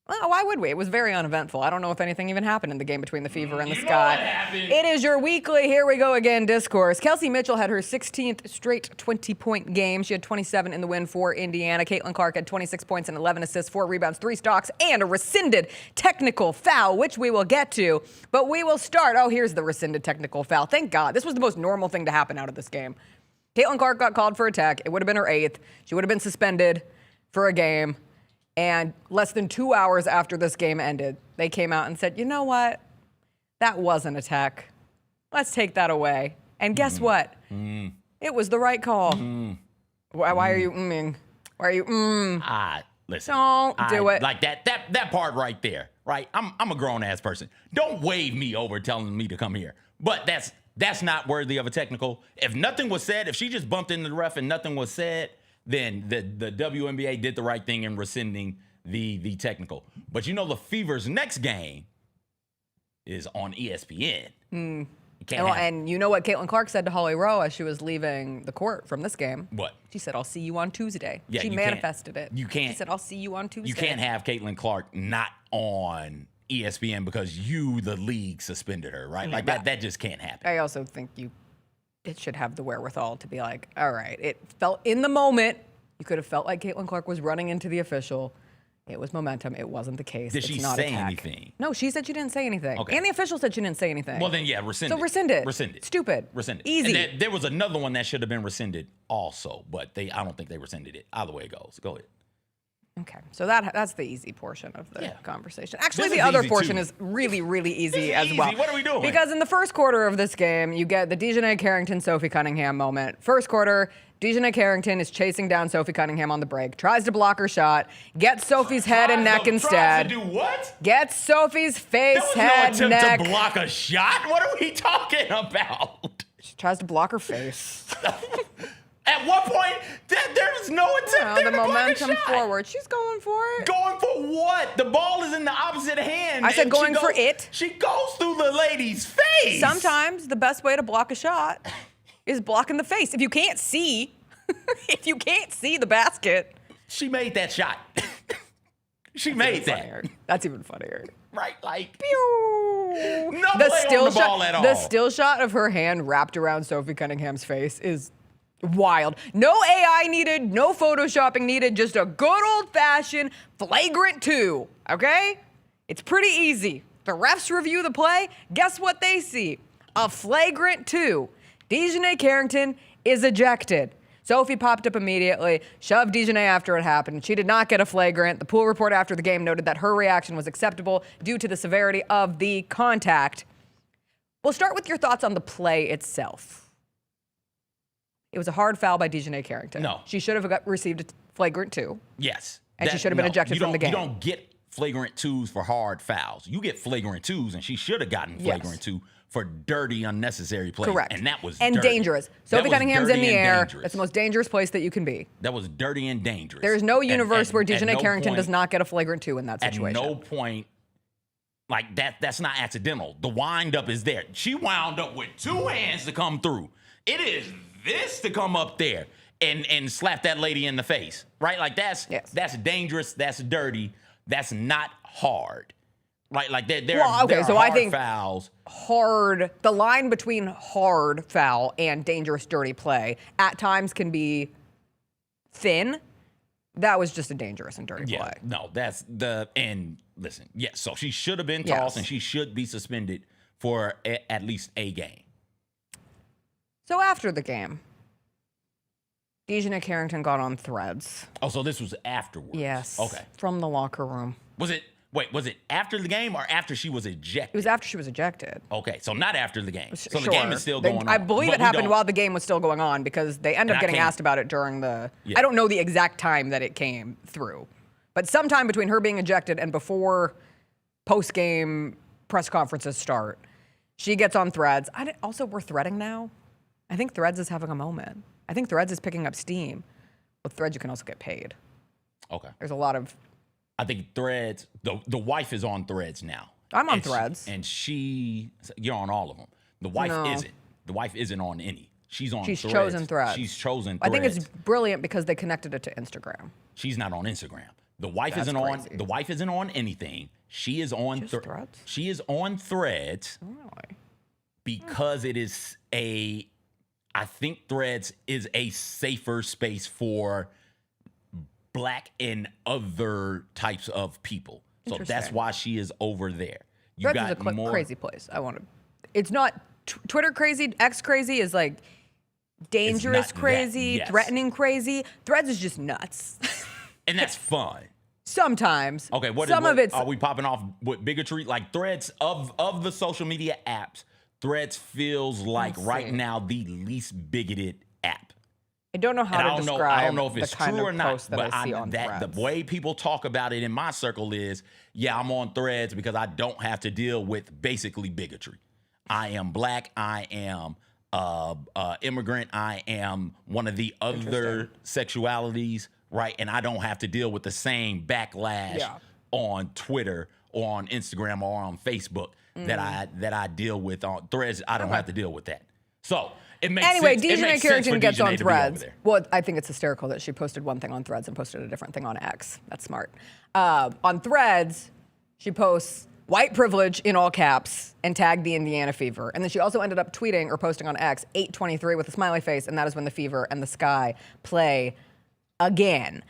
well, why would we? It was very uneventful. I don't know if anything even happened in the game between the Fever and the Sky. It is your weekly Here We Go Again discourse. Kelsey Mitchell had her 16th straight 20-point game. She had 27 in the win for Indiana. Caitlin Clark had 26 points and 11 assists, 4 rebounds, 3 stocks, and a rescinded technical foul, which we will get to. But we will start. Oh, here's the rescinded technical foul. Thank God. This was the most normal thing to happen out of this game. Caitlin Clark got called for a tech. It would have been her 8th. She would have been suspended for a game. And less than 2 hours after this game ended, they came out and said, you know what? That wasn't a tech. Let's take that away. And guess what? It was the right call. Why are you Why are you Listen. Don't do it. Like that part right there, right? I'm a grown-ass person. Don't wave me over telling me to come here. But that's not worthy of a technical. If nothing was said, if she just bumped into the ref and nothing was said, then the WNBA did the right thing in rescinding the technical. But you know the Fever's next game is on ESPN. And you know what Caitlin Clark said to Holly Rowe as she was leaving the court from this game? What? She said, I'll see you on Tuesday. Yeah, she manifested it. You can't. She said, I'll see you on Tuesday. You can't have Caitlin Clark not on ESPN because the league, suspended her, right? Like that just can't happen. I also think it should have the wherewithal to be like, all right, it felt in the moment. You could have felt like Caitlin Clark was running into the official. It was momentum. It wasn't the case. Did she say anything? No, she said she didn't say anything. Okay. And the official said she didn't say anything. Well, then, yeah, rescinded. So rescinded. Rescinded. Stupid. Rescinded. Easy. And there was another one that should have been rescinded also, but I don't think they rescinded it. Either way it goes. Go ahead. Okay, so that's the easy portion of the conversation. Actually, This the is other easy, portion too. is really, really easy This is as well. easy. What are we doing? Because in the first quarter of this game, you get the DiJonai Carrington, Sophie Cunningham moment. First quarter, DiJonai Carrington is chasing down Sophie Cunningham on the break, tries to block her shot, gets Sophie's head and neck instead. Tries to do what? Gets Sophie's face, There was head, no attempt neck. to block a shot? What are we talking about? She tries to block her face. At what point? There's no attempt there the to block a momentum shot. forward. She's going for it. Going for what? The ball is in the opposite hand. I said and going for it. She goes through the lady's face. Sometimes the best way to block a shot is blocking the face. If you can't see, the basket. She made that shot. She made that. Funnier. That's even funnier. Right, like Pew. no play on the ball at all. The still shot of her hand wrapped around Sophie Cunningham's face is wild. No AI needed, no photoshopping needed, just a good old-fashioned flagrant 2, okay? It's pretty easy. The refs review the play. Guess what they see? A flagrant 2. DiJonai Carrington is ejected. Sophie popped up immediately, shoved DiJonai after it happened. She did not get a flagrant. The pool report after the game noted that her reaction was acceptable due to the severity of the contact. We'll start with your thoughts on the play itself. It was a hard foul by DiJonai Carrington. No. She should have received a flagrant 2. Yes. And she should have been ejected from the game. You don't get flagrant 2s for hard fouls. You get flagrant 2s, and she should have gotten flagrant 2 for dirty, unnecessary plays. Correct. And that was and dirty. dangerous. Sophie Cunningham's in the air. That's the most dangerous place that you can be. That was dirty and dangerous. There's no universe where at DiJonai no Carrington point- does not get a flagrant 2 in that situation. At no point, like that's not accidental. The wind up is there. She wound up with 2 hands to come through. It is this to come up there and slap that lady in the face, right? Like that's dangerous. That's dirty. That's not hard, right? Like there are hard fouls. Hard, the line between hard foul and dangerous dirty play at times can be thin. That was just a dangerous and dirty play. No, and listen, yes, so she should have been tossed and she should be suspended for at least a game. So after the game, DiJonai Carrington got on Threads. Oh, so this was afterwards. Yes. Okay. From the locker room. Was Wait, was it after the game or after she was ejected? It was after she was ejected. Okay, so not after the game. So Sure. the game is still going on. I believe but it we happened don't- while the game was still going on because they ended up And I getting can't- asked about it during the. Yeah. I don't know the exact time that it came through, but sometime between her being ejected and before post-game press conferences start, she gets on Threads. Also, we're threading now. I think Threads is having a moment. I think Threads is picking up steam. With Threads, you can also get paid. Okay. There's a lot of. I think Threads, the wife is on Threads now. I'm on And Threads. You're on all of them. The wife No. isn't. The wife isn't on any. She's on She's Threads. chosen Threads. She's chosen I Threads. think it's brilliant because they connected it to Instagram. She's not on Instagram. The wife That's isn't crazy. on. The wife isn't on anything. She is on Threads. She is on Threads because it is a. I think Threads is a safer space for Black and other types of people. So that's Interesting. why she is over there. You Threads got is a more. crazy place. I want to. It's not Twitter crazy. X crazy is like dangerous that, crazy, yes. threatening crazy. Threads is just nuts. And that's fun. Sometimes. Okay, Some of it's. are we popping off with bigotry? Like Threads of the social media apps, Threads feels like Let's right see. now the least bigoted app. I don't know how And to I don't describe know if it's the kind true of or not, posts that but I see on the Threads. way people talk about it in my circle is, yeah, I'm on Threads because I don't have to deal with basically bigotry. I am Black. I am immigrant. I am one of the other sexualities, right? And I don't have to deal with the same backlash on Twitter or on Instagram or on Facebook that I deal with on Threads. I don't have to deal with that. So it makes Anyway, sense. It DiJonai makes sense Carrington for gets DiJonai on to be over Threads. there. Well, I think it's hysterical that she posted one thing on Threads and posted a different thing on X. That's smart. On Threads, she posts white privilege in all caps and tagged the Indiana Fever. And then she also ended up tweeting or posting on X 8:23 with a smiley face, and that is when the Fever and the Sky play again.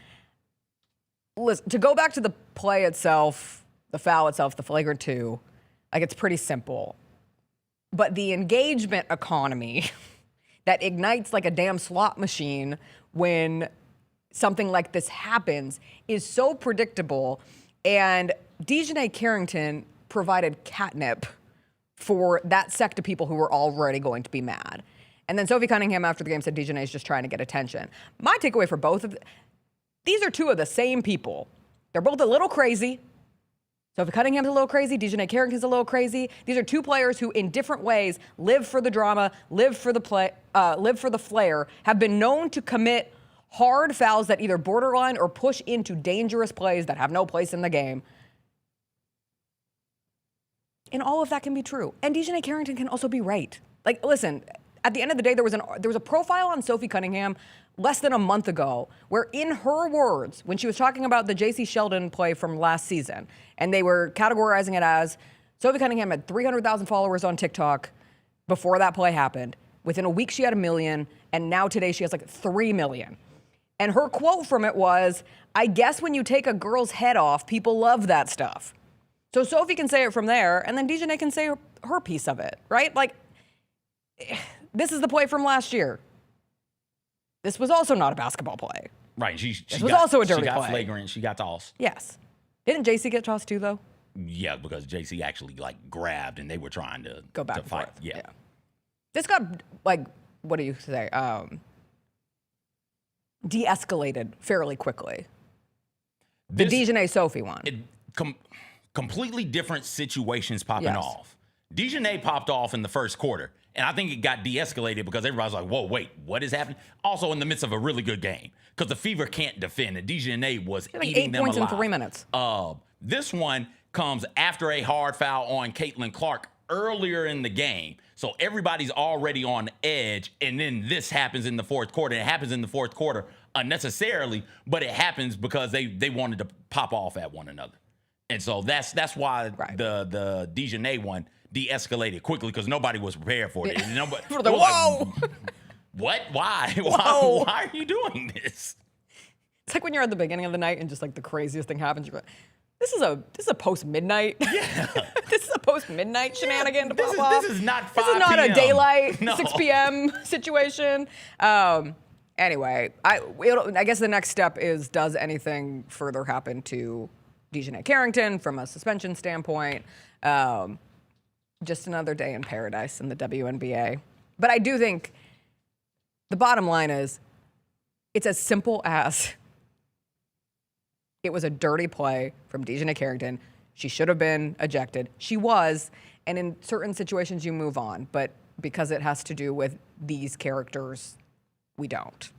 Listen, to go back to the play itself, the foul itself, the flagrant 2, like it's pretty simple. But the engagement economy that ignites like a damn slot machine when something like this happens is so predictable. And DiJonai Carrington provided catnip for that sect of people who were already going to be mad. And then Sophie Cunningham after the game said DiJonai is just trying to get attention. My takeaway for both of these are two of the same people. They're both a little crazy. Sophie Cunningham's a little crazy. DiJonai Carrington's a little crazy. These are two players who, in different ways, live for the drama, live for the play, live for the flair, have been known to commit hard fouls that either borderline or push into dangerous plays that have no place in the game. And all of that can be true. And DiJonai Carrington can also be right. Like, listen, at the end of the day, there was a profile on Sophie Cunningham less than a month ago where, in her words, when she was talking about the J.C. Sheldon play from last season, and they were categorizing it as Sophie Cunningham had 300,000 followers on TikTok before that play happened. Within a week, she had 1 million, and now today she has like 3 million. And her quote from it was, "I guess when you take a girl's head off, people love that stuff." So Sophie can say it from there, and then DiJonai can say her piece of it, right? Like, this is the play from last year. This was also not a basketball play. Right. This was also a dirty She got play. flagrant. She got tossed. Yes. Didn't JC get tossed too, though? Yeah, because JC actually like grabbed and they were trying to Go back to and fight. forth. Yeah. This got, like, what do you say? De-escalated fairly quickly. The DiJonai Sophie one. Completely different situations popping Yes. off. DiJonai popped off in the first quarter, and I think it got de-escalated because everybody's like, whoa, wait, what is happening? Also in the midst of a really good game because the Fever can't defend, and DiJonai was Like eating 8 them points alive. in 3 minutes. This one comes after a hard foul on Caitlin Clark earlier in the game. So everybody's already on edge, and then this happens in the fourth quarter. And it happens in the fourth quarter unnecessarily, but it happens because they wanted to pop off at one another. And so that's why the DiJonai one de-escalated quickly because nobody was prepared for it. And nobody, Whoa! What? Why? Whoa. Why are you doing this? It's like when you're at the beginning of the night and just like the craziest thing happens. You're like, this is a post-midnight. Yeah. This is a post-midnight shenanigan to pop off. This is not 5 This is not a p.m. daylight, No. 6 p.m. situation. Anyway, I guess the next step is, does anything further happen to DiJonai Carrington from a suspension standpoint. Just another day in paradise in the WNBA. But I do think the bottom line is it's as simple as it was a dirty play from DiJonai Carrington. She should have been ejected. She was. And in certain situations, you move on. But because it has to do with these characters, we don't.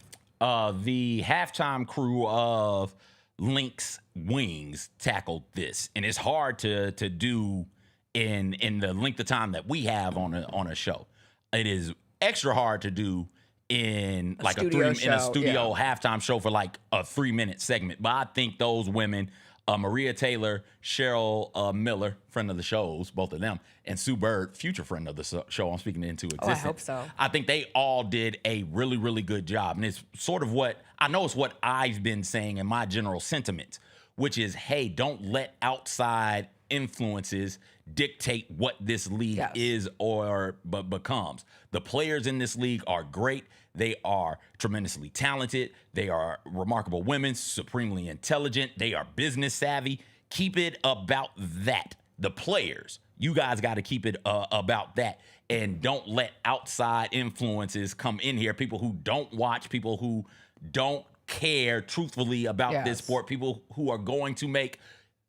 The halftime crew of Lynx Wings tackled this. And it's hard to do in the length of time that we have on a show. It is extra hard to do in like in a studio halftime show for like a 3-minute segment. But I think those women, Maria Taylor, Cheryl Miller, friend of the shows, both of them, and Sue Bird, future friend of the show, I'm speaking into existence. I hope so. I think they all did a really, really good job. And it's sort of what I've been saying in my general sentiment, which is, hey, don't let outside influences dictate what this league is or becomes. The players in this league are great. They are tremendously talented. They are remarkable women, supremely intelligent. They are business savvy. Keep it about that. The players, you guys got to keep it about that. And don't let outside influences come in here. People who don't watch, people who don't care truthfully about this sport, people who are going to make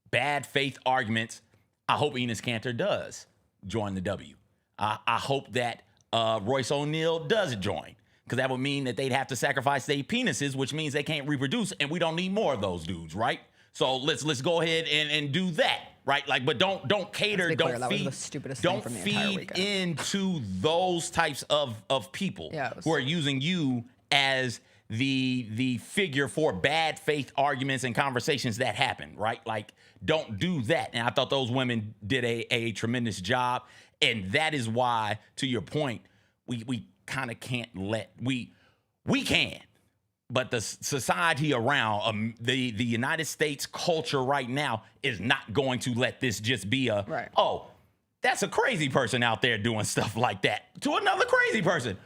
bad faith arguments. I hope Enes Kanter does join the W. I hope that Royce O'Neal does join, because that would mean that they'd have to sacrifice their penises, which means they can't reproduce, and we don't need more of those dudes, right? So let's go ahead and do that, right? Like, but don't cater, don't feed into those types of people who are using you as the figure for bad faith arguments and conversations that happen, right? Like, don't do that. And I thought those women did a tremendous job. And that is why, to your point, we kind of can't let, we can, but the society around the United States culture right now is not going to let this just be oh, that's a crazy person out there doing stuff like that to another crazy person.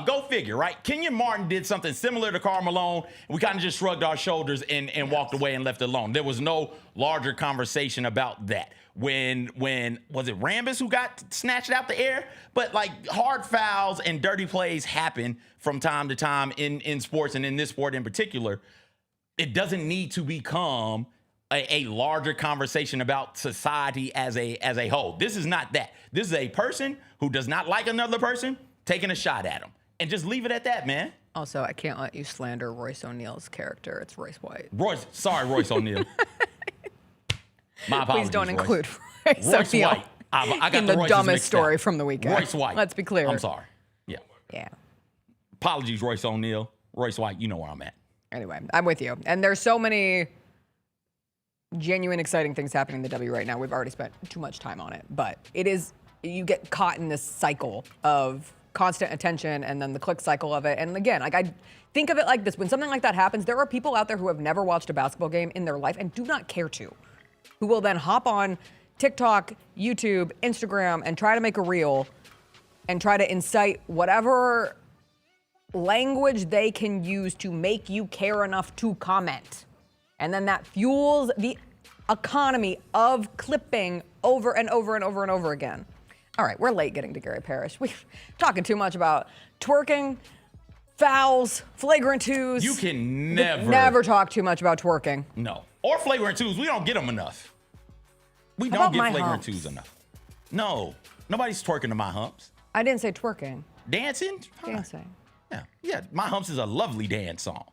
Go figure, right? Kenyon Martin did something similar to Karl Malone. We kind of just shrugged our shoulders and walked away and left it alone. There was no larger conversation about that. When was it Rambis who got snatched out the air? But like, hard fouls and dirty plays happen from time to time in sports, and in this sport in particular. It doesn't need to become a larger conversation about society as a whole. This is not that. This is a person who does not like another person taking a shot at him, and just leave it at that, man. Also, I can't let you slander Royce O'Neal's character. It's Royce White. Royce O'Neal. My apologies. Please don't Royce. include Royce O'Neal White. I got in the dumbest story from the weekend. Royce White. Let's be clear. I'm sorry. Yeah. Apologies, Royce O'Neal. Royce White, you know where I'm at. Anyway, I'm with you. And there's so many genuine, exciting things happening in the W right now. We've already spent too much time on it. But it is, you get caught in this cycle of constant attention and then the click cycle of it. And again, like, I think of it like this. When something like that happens, there are people out there who have never watched a basketball game in their life and do not care to, who will then hop on TikTok, YouTube, Instagram, and try to make a reel and try to incite whatever language they can use to make you care enough to comment. And then that fuels the economy of clipping over and over and over and over again. All right, we're late getting to Gary Parrish. We're talking too much about twerking, fouls, flagrant twos. You can never talk too much about twerking. No. Or flagrant twos. We don't get them enough. We don't get flagrant twos enough. No. Nobody's twerking to my humps. I didn't say twerking. Dancing? Dancing. Yeah. My humps is a lovely dance song.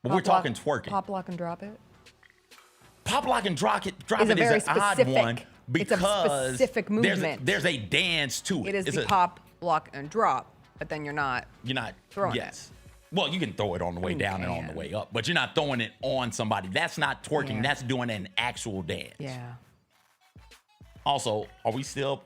But we're talking twerking. Pop, lock, and drop it. Pop, lock, and drop it is an odd one because it's a specific movement. There's a dance to it. It is the pop, lock, and drop, but then you're not throwing it. Well, you can throw it on the way down and on the way up, but you're not throwing it on somebody. That's not twerking. That's doing an actual dance. Yeah. Also, I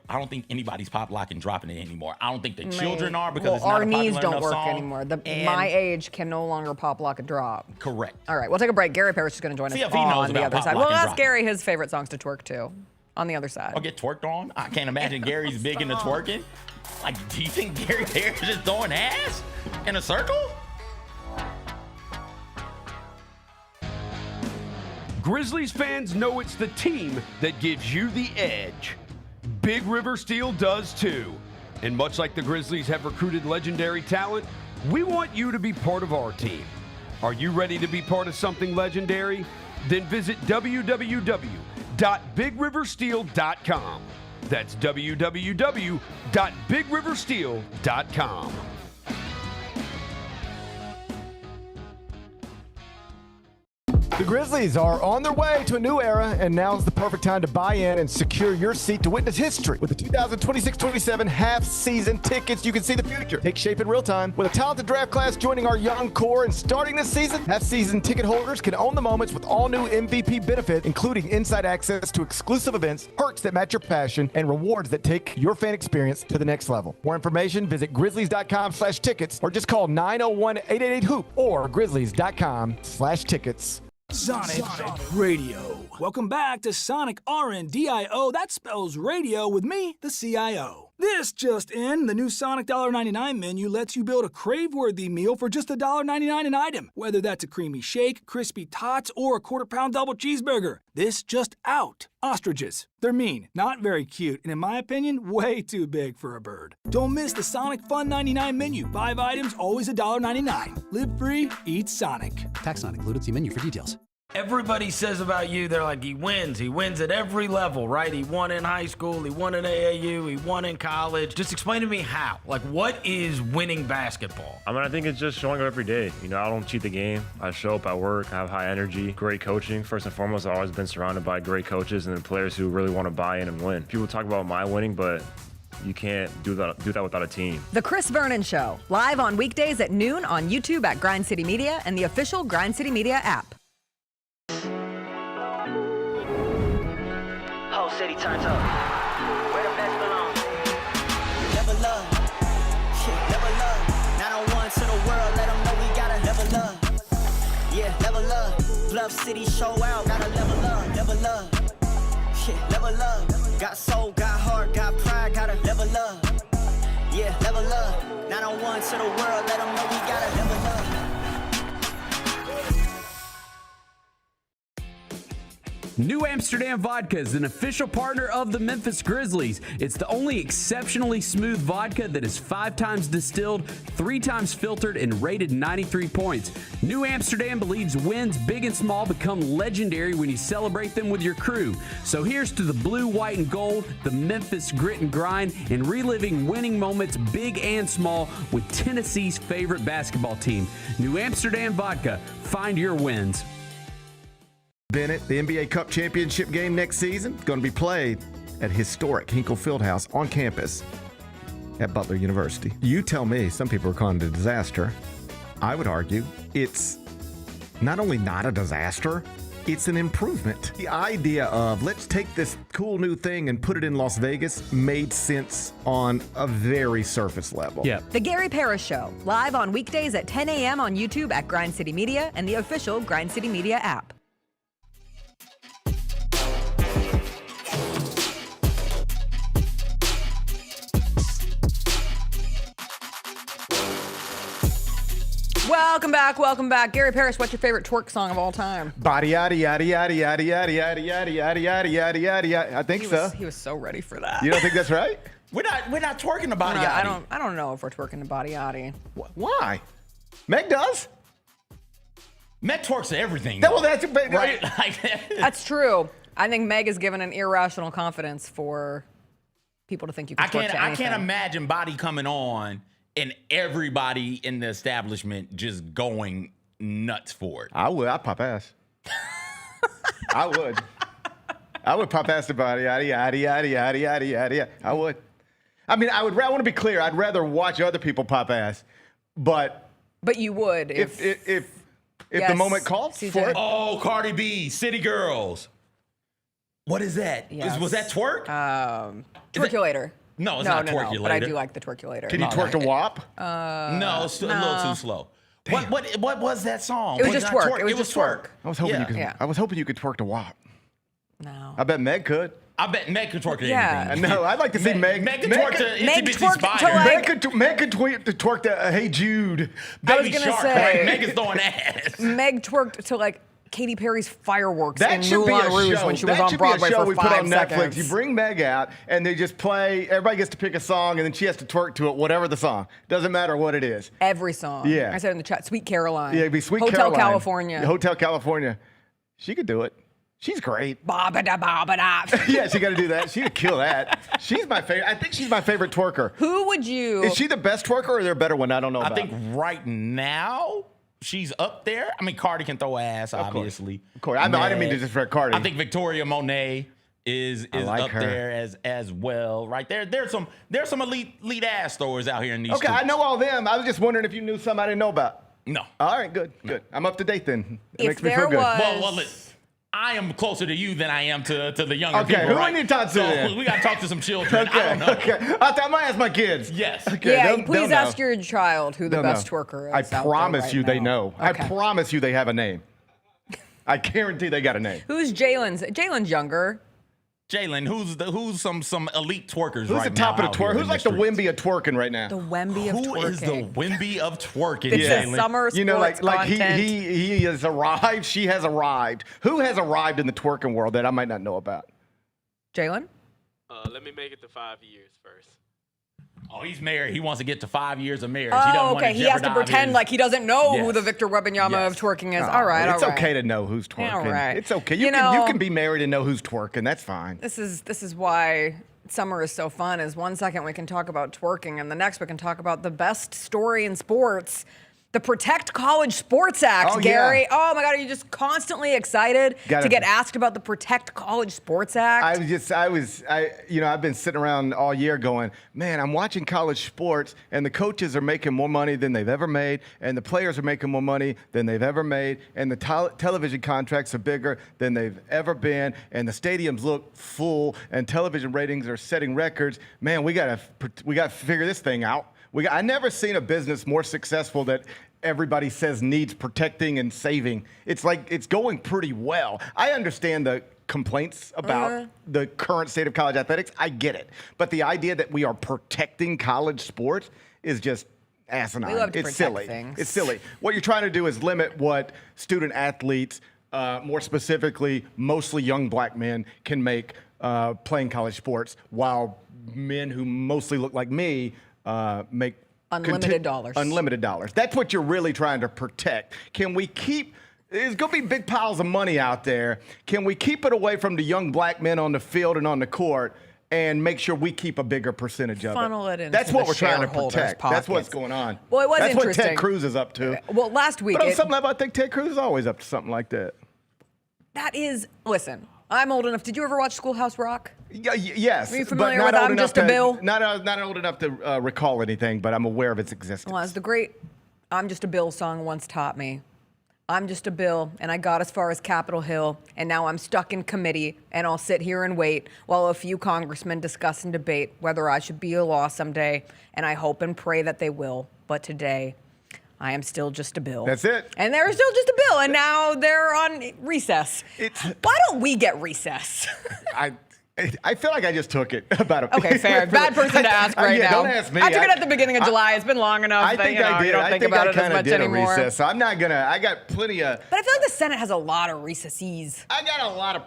don't think anybody's pop, lock, and dropping it anymore. I don't think the children are, because it's not a popular enough song. Our knees don't work anymore. My age can no longer pop, lock, and drop. Correct. All right, we'll take a break. Gary Parrish is going to join us on the other side. We'll ask Gary his favorite songs to twerk to on the other side. I'll get twerked on? I can't imagine Gary's big into twerking. Like, do you think Gary Parrish is throwing ass in a circle? Grizzlies fans know it's the team that gives you the edge. Big River Steel does too. And much like the Grizzlies have recruited legendary talent, we want you to be part of our team. Are you ready to be part of something legendary? Then visit www.bigriversteel.com. That's www.bigriversteel.com. The Grizzlies are on their way to a new era, and now's the perfect time to buy in and secure your seat to witness history. With the 2026-27 half-season tickets, you can see the future take shape in real time. With a talented draft class joining our young core and starting this season, half-season ticket holders can own the moments with all new MVP benefits, including inside access to exclusive events, perks that match your passion, and rewards that take your fan experience to the next level. More information, visit grizzlies.com/tickets or just call 901-888-HOOP or grizzlies.com/tickets. Sonic Radio. Welcome back to Sonic RNDIO. That spells radio with me, the CIO. This just in, the new Sonic $1.99 menu lets you build a crave-worthy meal for just $1.99 an item. Whether that's a creamy shake, crispy tots, or a quarter-pound double cheeseburger. This just out. Ostriches. They're mean, not very cute, and in my opinion, way too big for a bird. Don't miss the Sonic Fun 99 menu. 5 items, always $1.99. Live free, eat Sonic. Tax not included. See menu for details. Everybody says about you, they're like, he wins at every level, right? He won in high school, he won in AAU, he won in college. Just explain to me how. Like, what is winning basketball? I mean, I think it's just showing up every day. You know, I don't cheat the game. I show up at work, I have high energy, great coaching. First and foremost, I've always been surrounded by great coaches and players who really want to buy in and win. People talk about my winning, but you can't do that without a team. The Chris Vernon Show, live on weekdays at noon on YouTube at Grind City Media and the official Grind City Media app. Whole city turns up. Where the best belong. Never love. Yeah, never love. 901 to the world, let them know we gotta never love. Yeah, never love. Bluff City show out, gotta never love. Never love. Yeah, never love. Got soul, got heart, got pride, gotta never love. Yeah, never love. 901 to the world, let them know we gotta never love. New Amsterdam Vodka is an official partner of the Memphis Grizzlies. It's the only exceptionally smooth vodka that is 5 times distilled, 3 times filtered, and rated 93 points. New Amsterdam believes wins big and small become legendary when you celebrate them with your crew. So here's to the blue, white, and gold, the Memphis grit and grind, and reliving winning moments big and small with Tennessee's favorite basketball team. New Amsterdam Vodka. Find your wins. Bennett, the NBA Cup Championship game next season is going to be played at historic Hinkle Fieldhouse on campus at Butler University. You tell me, some people are calling it a disaster. I would argue it's not only not a disaster, it's an improvement. The idea of let's take this cool new thing and put it in Las Vegas made sense on a very surface level. Yeah. The Gary Parrish Show, live on weekdays at 10 a.m. on YouTube at Grind City Media and the official Grind City Media app. Welcome back. Gary Parrish, what's your favorite twerk song of all time? Body yada yada yada yada yada yada yada yada yada yada yada yada. I think so. He was so ready for that. You don't think that's right? We're not twerking the body yaddy. I don't know if we're twerking the body yaddy. Why? Meg does. Meg twerks to everything. Well, that's right. That's true. I think Meg is given an irrational confidence for people to think you can twerk to anything. I can't imagine body coming on and everybody in the establishment just going nuts for it. I would. I'd pop ass. I would. I would pop ass to body yada yada yada yada yada yada. I would. I mean, I want to be clear. I'd rather watch other people pop ass, but you would if the moment calls for it. Oh, Cardi B, City Girls. What is that? Yes. Was that twerk? Twerkulator. No, it's not twerkulator. No, but I do like the twerkulator. Can you twerk to WAP? No, it's a little too slow. What was that song? It was just twerk. It was just twerk. I was hoping you could. I was hoping you could twerk to WAP. No. I bet Meg could. I bet Meg could twerk to Yeah. anything. No, I'd like to see Meg. Meg could twerk to Itsy Bitsy Spider. Meg could twerk to Hey Jude. Baby I was gonna Shark, say right? Meg is throwing ass. Meg twerked to like Katy Perry's fireworks That in should be Moulin a Rouge show. when she That was on should Broadway be a show for we 5 put on seconds. Netflix. You bring Meg out, and they just play. Everybody gets to pick a song, and then she has to twerk to it, whatever the song. Doesn't matter what it is. Every song. Yeah. I said in the chat, Sweet Caroline. Yeah, it'd be Sweet Hotel Caroline. California. Hotel California. She could do it. She's great. Ba-ba-da, ba-ba-da. Yeah, she got to do that. She could kill that. She's my favorite. I think she's my favorite twerker. Who would you? Is she the best twerker, or is there a better one? I don't know. I think right now she's up there. I mean, Cardi can throw ass, obviously. Of course. I didn't mean to disrespect Cardi. I think Victoria Monet is like up her. there as well. Right there. There's some elite ass throwers out here in these. Okay, I streets. know all them. I was just wondering if you knew something I didn't know about. No. All right, good. I'm up to date then. It If makes me feel there good. was- Well, listen, I am closer to you than I am to the younger Okay, people. who right? we need to talk to So then? we got to talk to some children. Okay, I don't know. okay. I might ask my kids. Yes. Okay, Yeah, they'll please know. ask your child who the They'll best know. twerker is. I out there promise right you they now. know. I Okay. promise you they have a name. I guarantee they got a name. Who's Jalen's? Jalen's younger. Jalen, who's some elite twerkers Who's right the top now of the out here twerk? in Who's like the streets? Wemby of twerking right now? The Wemby of Who twerking. is the Wemby of twerking, This is Jalen? summer You know, sports like content. he has arrived. She has arrived. Who has arrived in the twerking world that I might not know about? Jalen? Let me make it to 5 years first. Oh, he's married. He wants to get to 5 years of marriage. He doesn't Oh, want okay. to He has to jeopardize pretend his- like he doesn't know who Yes. the Victor Wembanyama Yes. of twerking is. Oh, All right, it's all right. okay to know who's twerking. All right. It's okay. You You know- can be married and know who's twerking. That's fine. This is why summer is so fun. Is 1 second we can talk about twerking, and the next we can talk about the best story in sports. The Protect College Sports Act, Oh, yeah. Gary. Oh my God, are you just constantly excited Gotta- to get asked about the Protect College Sports Act? I've been sitting around all year going, man, I'm watching college sports, and the coaches are making more money than they've ever made, and the players are making more money than they've ever made, and the television contracts are bigger than they've ever been, and the stadiums look full, and television ratings are setting records. Man, we gotta figure this thing out. I never seen a business more successful that everybody says needs protecting and saving. It's like it's going pretty well. I understand the complaints about the current state of college athletics. I get it. But the idea that we are protecting college sports is just asinine. We love to It's protect silly. things. It's silly. What you're trying to do is limit what student athletes, more specifically, mostly young black men, can make playing college sports, while men who mostly look like me make Unlimited dollars. Unlimited dollars. That's what you're really trying to protect. Can we keep? There's going to be big piles of money out there. Can we keep it away from the young black men on the field and on the court, and make sure we keep a bigger percentage of Funnel it into That's what the we're trying to shareholders' protect. That's what's pockets. going on. Well, it was That's interesting. what Ted Cruz is up to. Well, last week, But on some level, I think Ted Cruz is always up to something like that. that is, listen, I'm old enough. Did you ever watch Schoolhouse Rock? Yes. Are you but familiar not with old I'm enough Just a Bill? Not old enough to recall anything, but I'm aware of its existence. Well, as the great I'm Just a Bill song once taught me, I'm just a bill, and I got as far as Capitol Hill, and now I'm stuck in committee, and I'll sit here and wait while a few congressmen discuss and debate whether I should be a law someday, and I hope and pray that they will. But today, I am still just a bill. That's it. And they're still just a bill, and now they're on recess. Why don't we get recess? I feel like I just took it about a Okay, fair. Bad person to ask right now. Don't ask me. I took it at the beginning of July. It's been long enough I that think you I did. don't I think think about I it as kind of much did anymore. a recess. So I'm not gonna. I got plenty of. But I feel like the Senate has a lot of recesses. I got a lot of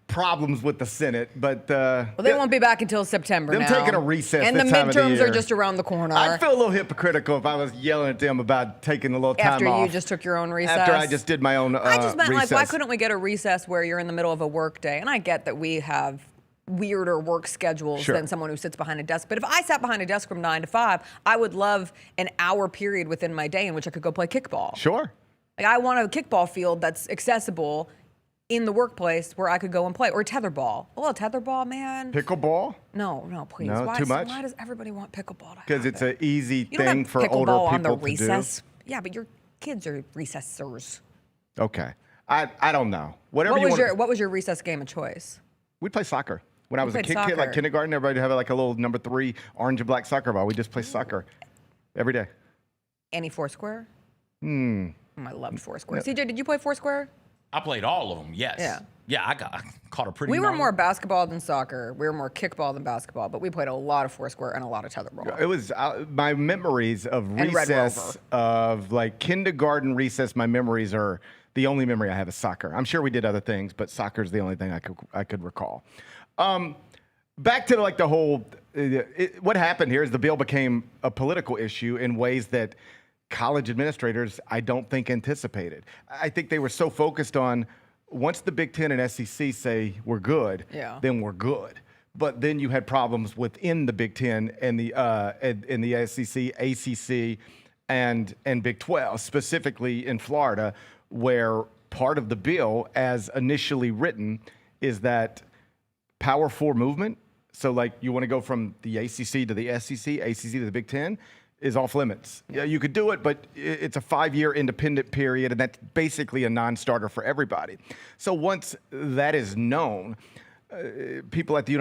problems with the Senate, but Well, they won't be back until September them now. taking a recess and the this time of the midterms year. are just around the corner. I'd feel a little hypocritical if I was yelling at them about taking a little time after off. you just took your own recess. After I just did my own I just meant recess. like, why couldn't we get a recess where you're in the middle of a work day? And I get that we have weirder work schedules Sure. than someone who sits behind a desk. But if I sat behind a desk from 9 to 5, I would love an hour period within my day in which I could go play kickball. Sure. Like I want a kickball field that's accessible in the workplace where I could go and play, or tetherball. Oh, tetherball, man. Pickleball? No, please. No, why too much? Why does everybody want pickleball? Because it's an easy You don't thing have for pickleball older people on the to recess. Yeah, but your kids are recessors. do. Okay. I don't know. Whatever you want. What was your recess game of choice? We play soccer. When I You was a played kid, soccer. like kindergarten, everybody would have like a little number 3 orange and black soccer ball. We just play soccer every day. Any Foursquare? Hmm. I loved Foursquare. CJ, did you play Foursquare? I played all of them. Yes. Yeah. Yeah. I caught a pretty. We were gnarly- more basketball than soccer. We were more kickball than basketball, but we played a lot of Foursquare and a lot of tetherball. It was my memories of And Red recess, Rover. of like kindergarten recess. My memories are The only memory I have is soccer. I'm sure we did other things, but soccer is the only thing I could recall. Back to the whole, what happened here is the bill became a political issue in ways that college administrators, I don't think, anticipated. I think they were so focused on once the Big Ten and SEC say we're good, then we're good. But then you had problems within the Big Ten and the SEC, ACC, and Big 12, specifically in Florida, where part of the bill, as initially written, is that Power 4 movement. So, you want to go from the ACC to the SEC, ACC to the Big Ten, is off limits. Yeah, you could do it, but it's a 5-year independent period, and that's basically a non-starter for everybody. So once that is known, people at the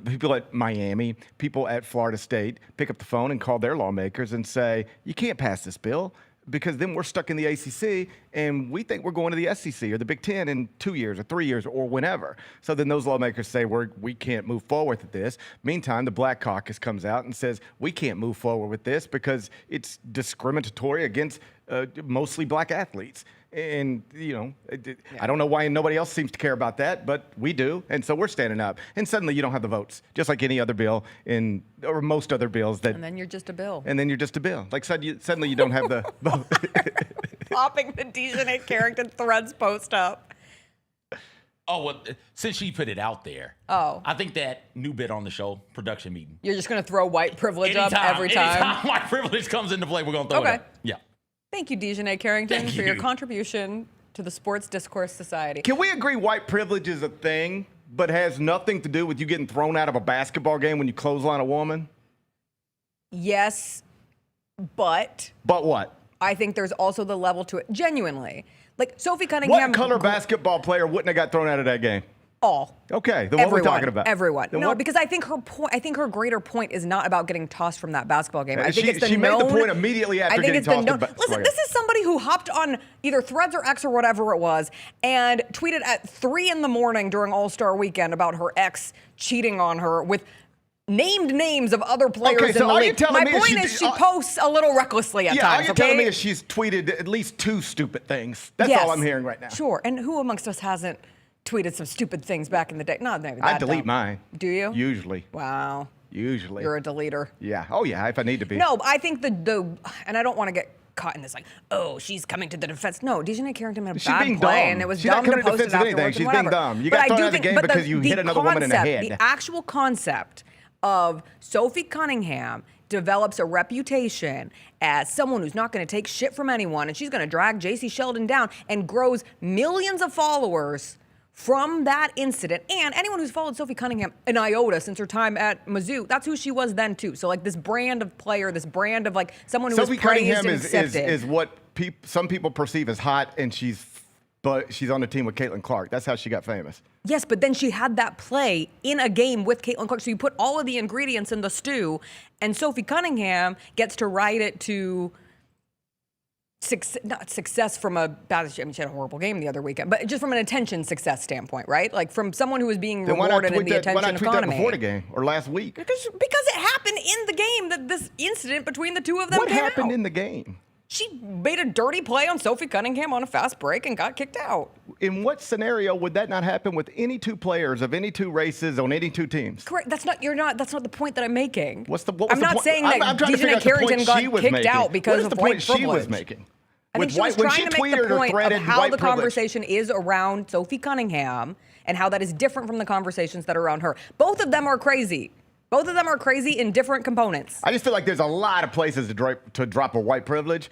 people at Miami, people at Florida State pick up the phone and call their lawmakers and say, you can't pass this bill because then we're stuck in the ACC and we think we're going to the SEC or the Big Ten in 2 years or 3 years or whenever. So then those lawmakers say, we can't move forward with this. Meantime, the Black Caucus comes out and says, we can't move forward with this because it's discriminatory against mostly black athletes. And, I don't know why nobody else seems to care about that, but we do. And so we're standing up. And suddenly you don't have the votes, just like any other bill or most other bills. And then you're just a bill. And then you're just a bill. Suddenly you don't have the vote. Popping the DiJonai Carrington Threads post up. Oh, well, since she put it out there. Oh. I think that new bit on the show, production meeting. You're just going to throw white privilege up every time? Anytime white privilege comes into play, we're going to throw it up. Yeah. Thank you, DiJonai Carrington, for your contribution to the Sports Discourse Society. Can we agree white privilege is a thing, but has nothing to do with you getting thrown out of a basketball game when you clothesline a woman? Yes, but... But what? I think there's also the level to it. Genuinely. Sophie Cunningham... What color basketball player wouldn't have got thrown out of that game? All. Okay, then what we're talking about? Everyone. Then no, what? because I think her greater point is not about getting tossed from that basketball game. I think it's the she known, made the point immediately after getting tossed. Listen, this is somebody who hopped on either Threads or X or whatever it was and tweeted at 3 a.m. during All-Star Weekend about her ex cheating on her with named names of other players in the league. My point is she posts a little recklessly at times. Yeah, all you're telling me is she's tweeted at least 2 stupid things. That's all I'm hearing right now. Sure, and who amongst us hasn't tweeted some stupid things back in the day? Not maybe that I delete dumb. mine. Do you? Usually. Wow. Usually. You're a deleter. Yeah. Oh, yeah, if I need to be. No, but I think and I don't want to get caught in this she's coming to the defense. No, DiJonai Carrington made a bad play, and it was dumb to post it afterwards. She's being dumb. You got thrown out of the game because you hit another woman in the head. The actual concept of Sophie Cunningham develops a reputation as someone who's not going to take shit from anyone, and she's going to drag J.C. Sheldon down and grows millions of followers from that incident. And anyone who's followed Sophie Cunningham an iota since her time at Mizzou, that's who she was then too. So this brand of player, this brand of someone who was praised Cunningham and accepted. is what some people perceive as hot, and she's on the team with Caitlin Clark. That's how she got famous. Yes, but then she had that play in a game with Caitlin Clark. So you put all of the ingredients in the stew, and Sophie Cunningham gets to ride it to not success from a bad. She had a horrible game the other weekend, but just from an attention success standpoint, right? From someone who was being rewarded in the attention economy. Why not tweet that before the game or last week? Because it happened in the game, that this incident between the two of them. What happened in the game? She made a dirty play on Sophie Cunningham on a fast break and got kicked out. In what scenario would that not happen with any 2 players of any 2 races on any 2 teams? Correct. That's not the point that I'm making. I'm not saying that DiJonai Carrington got kicked out because of white privilege. What is the point she was making? I think she was trying to make the point of how the conversation is around Sophie Cunningham and how that is different from the conversations that are around her. Both of them are crazy. Both of them are crazy in different components. I just feel like there's a lot of places to drop a white privilege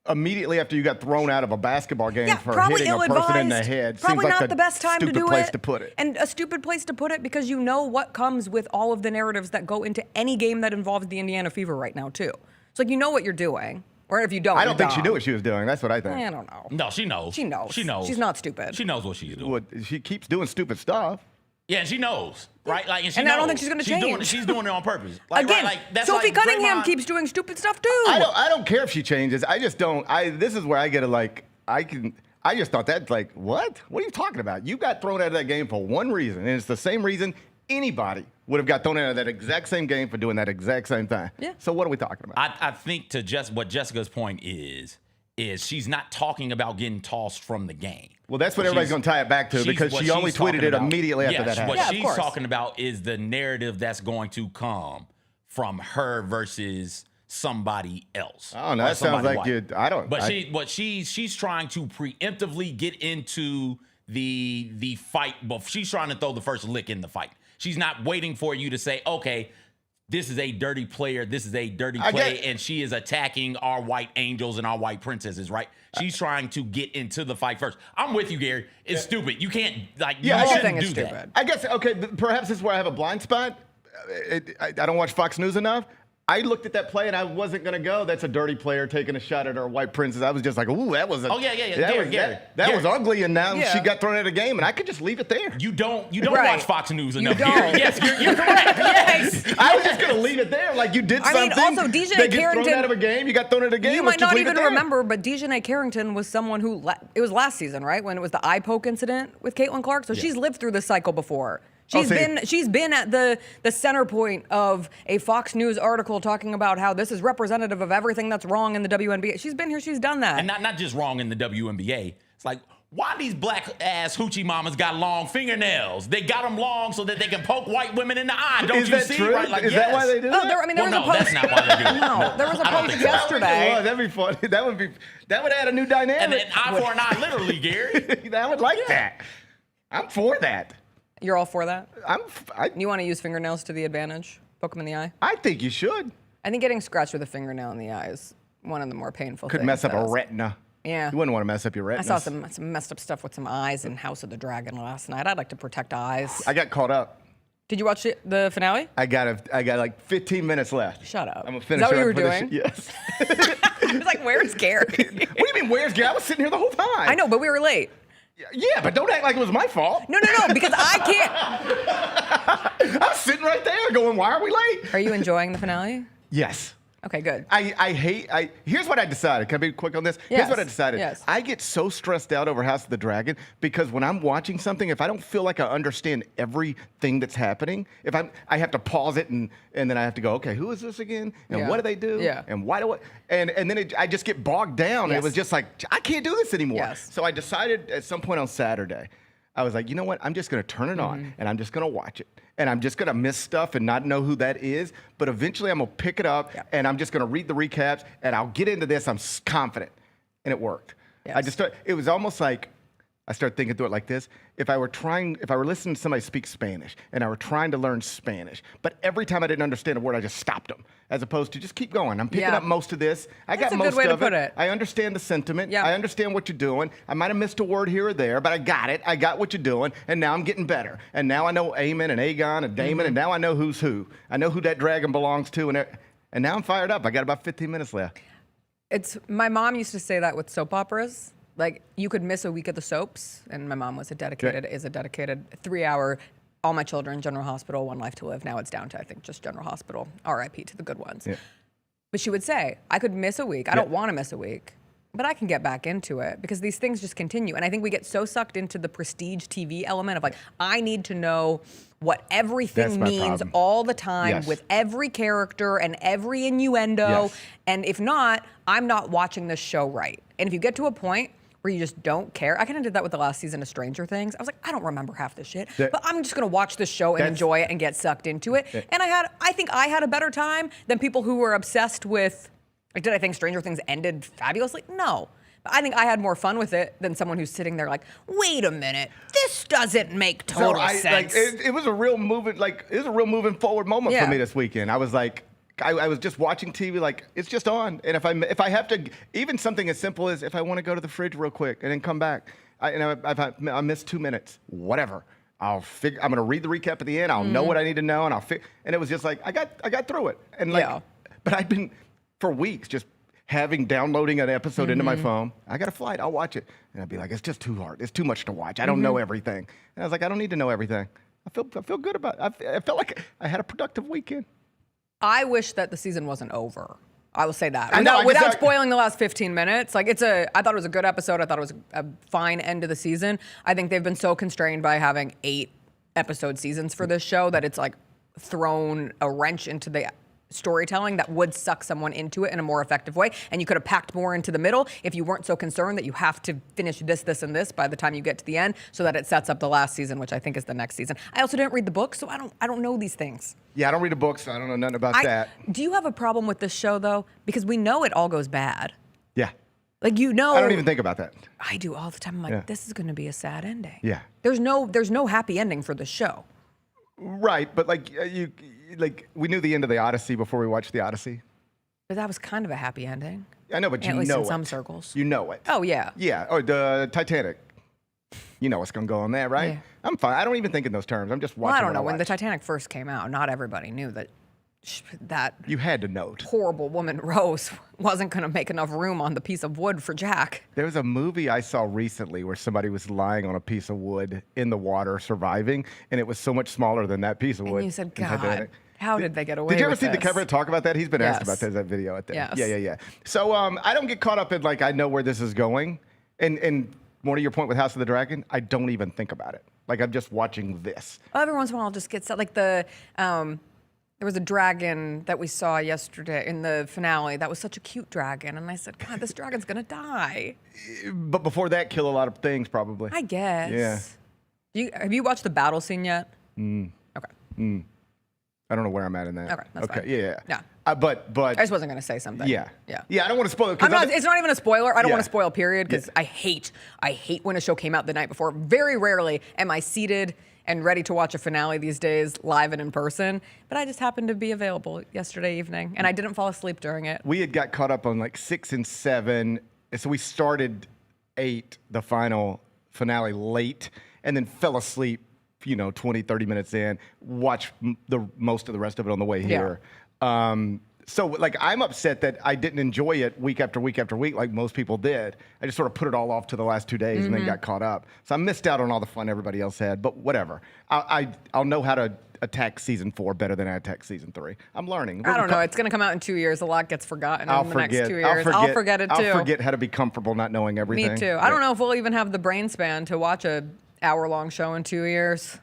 immediately after you got thrown out of a basketball game for hitting a person in the head. Probably seems like not the best time to do it. Stupid place to put it. And a stupid place to put it because you know what comes with all of the narratives that go into any game that involves the Indiana Fever right now too. So you know what you're doing. Or if you don't, I don't think she knew what she was doing. That's what I think. I don't know. No, she knows. She knows. She knows. She's not stupid. She knows what she's doing. Well, she keeps doing stupid stuff. Yeah, and she knows, right? And I don't think she's going to change. She's doing it on purpose. Again, Sophie Cunningham keeps doing stupid stuff too. I don't care if she changes. I just don't. This is where I get I just thought that what? What are you talking about? You got thrown out of that game for one reason, and it's the same reason anybody would have got thrown out of that exact same game for doing that exact same thing. Yeah. So what are we talking about? I think what Jessica's point is is she's not talking about getting tossed from the game. Well, that's what everybody's going to tie it back to because she only tweeted it immediately after that happened. What she's talking about is the narrative that's going to come from her versus somebody else. Oh, no, that sounds like you. I don't. But she's trying to preemptively get into the fight. But she's trying to throw the first lick in the fight. She's not waiting for you to say, okay, this is a dirty player. This is a dirty play, and she is attacking our white angels and our white princesses, right? She's trying to get into the fight first. I'm with you, Gary. It's stupid. You can't you shouldn't do that. I guess perhaps this is where I have a blind spot. I don't watch Fox News enough. I looked at that play and I wasn't going to go, that's a dirty player taking a shot at our white princess. I was just like, ooh, that was that was ugly, and now she got thrown out of the game, and I could just leave it there. You don't watch Fox News enough. Yes, you're correct. Yes. I was just going to leave it there. Like, you did something. I mean, also, DiJonai they Carrington. Get thrown out of a game. You got thrown out of a game. You might not even remember, but DiJonai Carrington was someone who, it was last season, right? When it was the eye poke incident with Caitlin Clark. So she's lived through this cycle before. She's been at the center point of a Fox News article talking about how this is representative of everything that's wrong in the WNBA. She's been here, she's done that. And not just wrong in the WNBA. It's like, why these black ass hoochie mamas got long fingernails? They got them long so that they can poke white women in the eye. Don't you see? True? Right? Like, is that why they do that? There was a post. That's not why they do it. No, there was a post yesterday. That'd be funny. That would add a new dynamic. And an eye for an eye, literally, Gary. I would like that. I'm for that. You're all for that? You want to use fingernails to the advantage? Poke them in the eye? I think you should. I think getting scratched with a fingernail in the eye is one of the more painful things. Could mess up a retina. Yeah. You wouldn't want to mess up your retina. I saw some messed up stuff with some eyes in House of the Dragon last night. I'd like to protect eyes. I got caught up. Did you watch the finale? I got like 15 minutes left. Shut up. I'm going to finish. Is that what you were doing? Yes. I was like, where's Gary? What do you mean, where's Gary? I was sitting here the whole time. I know, but we were late. Yeah, but don't act like it was my fault. No, because I can't. I'm sitting right there going, why are we late? Are you enjoying the finale? Yes. Okay, good. Here's what I decided. Can I be quick on this? Yes. Here's what I decided. Yes. I get so stressed out over House of the Dragon because when I'm watching something, if I don't feel like I understand everything that's happening, I have to pause it and then I have to go, okay, who is this again? And what do they do? Yeah. And why do and then I just get bogged down. Yes. And it was just like, I can't do this anymore. Yes. So I decided at some point on Saturday, I was like, you know what? I'm just going to turn it on and I'm just going to watch it. And I'm just going to miss stuff and not know who that is. But eventually I'm going to pick it up and I'm just going to read the recaps and I'll get into this. I'm confident. And it worked. Yes. It was almost like I started thinking through it like this. If I were listening to somebody speak Spanish and I were trying to learn Spanish, but every time I didn't understand a word, I just stopped them, as opposed to just keep going. I'm picking up most of this. I got most of it. That's a good way to put it. I understand the sentiment. Yeah. I understand what you're doing. I might have missed a word here or there, but I got it. I got what you're doing, and now I'm getting better. And now I know Aemon and Aegon and Daemon, and now I know who's who. I know who that dragon belongs to, and now I'm fired up. I got about 15 minutes left. My mom used to say that with soap operas. Like, you could miss a week of the soaps, and my mom is a dedicated 3-hour, All My Children, General Hospital, One Life to Live. Now it's down to, I think, just General Hospital. RIP to the good ones. Yeah. But she would say, I could miss a week. I don't want to miss a week, but I can get back into it because these things just continue. And I think we get so sucked into the prestige TV element of like, I need to know what everything means all the time with every character and every innuendo. Yes. And if not, I'm not watching this show right. And if you get to a point where you just don't care. I kind of did that with the last season of Stranger Things. I was like, I don't remember half this shit, but I'm just gonna watch this show and enjoy it and get sucked into it. And I think I had a better time than people who were obsessed with, like, did I think Stranger Things ended fabulously? No. But I think I had more fun with it than someone who's sitting there like, wait a minute, this doesn't make total sense. It was a real moving forward moment for me this weekend. I was like, I was just watching TV, like, it's just on. And if I have to, even something as simple as if I want to go to the fridge real quick and then come back, I missed 2 minutes, whatever. I'm going to read the recap at the end. I'll know what I need to know, and and it was just like I got through it. And but I've been for weeks just downloading an episode into my phone. I got a flight, I'll watch it, and I'd be like, it's just too hard. It's too much to watch. I don't know everything. And I was like, I don't need to know everything. I feel good about it. I felt like I had a productive weekend. I wish that the season wasn't over. I will say that. I Without spoiling the last 15 minutes. Like, I thought it was a good episode. I thought it was a fine end of the season. I think they've been so constrained by having 8 episode seasons for this show that it's like thrown a wrench into the storytelling that would suck someone into it in a more effective way. And you could have packed more into the middle if you weren't so concerned that you have to finish this, this, and this by the time you get to the end, so that it sets up the last season, which I think is the next season. I also didn't read the book, so I don't know these things. Yeah, I don't read the books, so I don't know nothing about that. Do you have a problem with this show, though? Because we know it all goes bad. Yeah. Like, you know. I don't even think about that. I do all the time. I'm like, this is going to be a sad ending. Yeah. There's no happy ending for the show. Right, but we knew the end of the Odyssey before we watched the Odyssey. But that was kind of a happy ending. I know, but you at least know in it. some circles. You know it. Oh, yeah. Yeah, or the Titanic. You know what's going to go on there, right? Yeah. I'm fine. I don't even think in those terms. I'm just watching. Well, I don't know. what When the Titanic first came out, not everybody knew that you had to note. Horrible woman Rose wasn't going to make enough room on the piece of wood for Jack. There was a movie I saw recently where somebody was lying on a piece of wood in the water surviving, and it was so much smaller than that piece of wood. And you said, in Titanic. God, how did they get away with this? Did you ever see the cover talk about that? He's been asked about that video at that. Yes. Yeah. So I don't get caught up in I know where this is going. And more to your point with House of the Dragon, I don't even think about it. I'm just watching this. Well, every once in a while I'll just get there was a dragon that we saw yesterday in the finale that was such a cute dragon. And I said, God, this dragon's going to die. But before that, kill a lot of things probably. I guess. Yeah. Have you watched the battle scene yet? Okay. I don't know where I'm at in that. Okay, that's fine. Yeah. But I just wasn't going to say something. Yeah. Yeah. I don't want to spoil it. It's not even a spoiler. I don't Yeah. want to spoil, period, because I hate when a show came out the night before. Very rarely am I seated and ready to watch a finale these days, live and in person. But I just happened to be available yesterday evening, and I didn't fall asleep during it. We had got caught up on 6 and 7, so we started 8, the final finale, late, and then fell asleep 20, 30 minutes in, watch most of the rest of it on the way here. So I'm upset that I didn't enjoy it week after week after week like most people did. I just sort of put it all off to the last 2 days and then got caught up. So I missed out on all the fun everybody else had, but whatever. I'll know how to attack season 4 better than I attack season 3. I'm learning. I don't know. It's going to come out in 2 years. A lot gets forgotten in the next 2 years. I'll forget it too. I'll forget how to be comfortable not knowing everything. Me too. I don't know if we'll even have the brain span to watch a hour-long show in 2 years.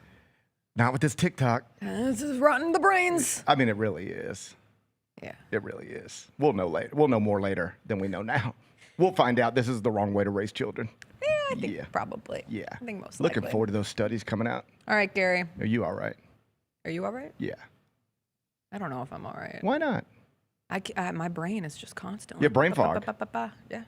Not with this TikTok. This is rotting the brains. I mean, it really is. Yeah. It really is. We'll know later. We'll know more later than we know now. We'll find out this is the wrong way to raise children. Yeah, I think probably. Yeah. I think most Looking likely. forward to those studies coming out. All right, Gary. Are you all right? Are you all right? Yeah. I don't know if I'm all right. Why not? My brain is just constantly. Yeah, brain fog. Yeah.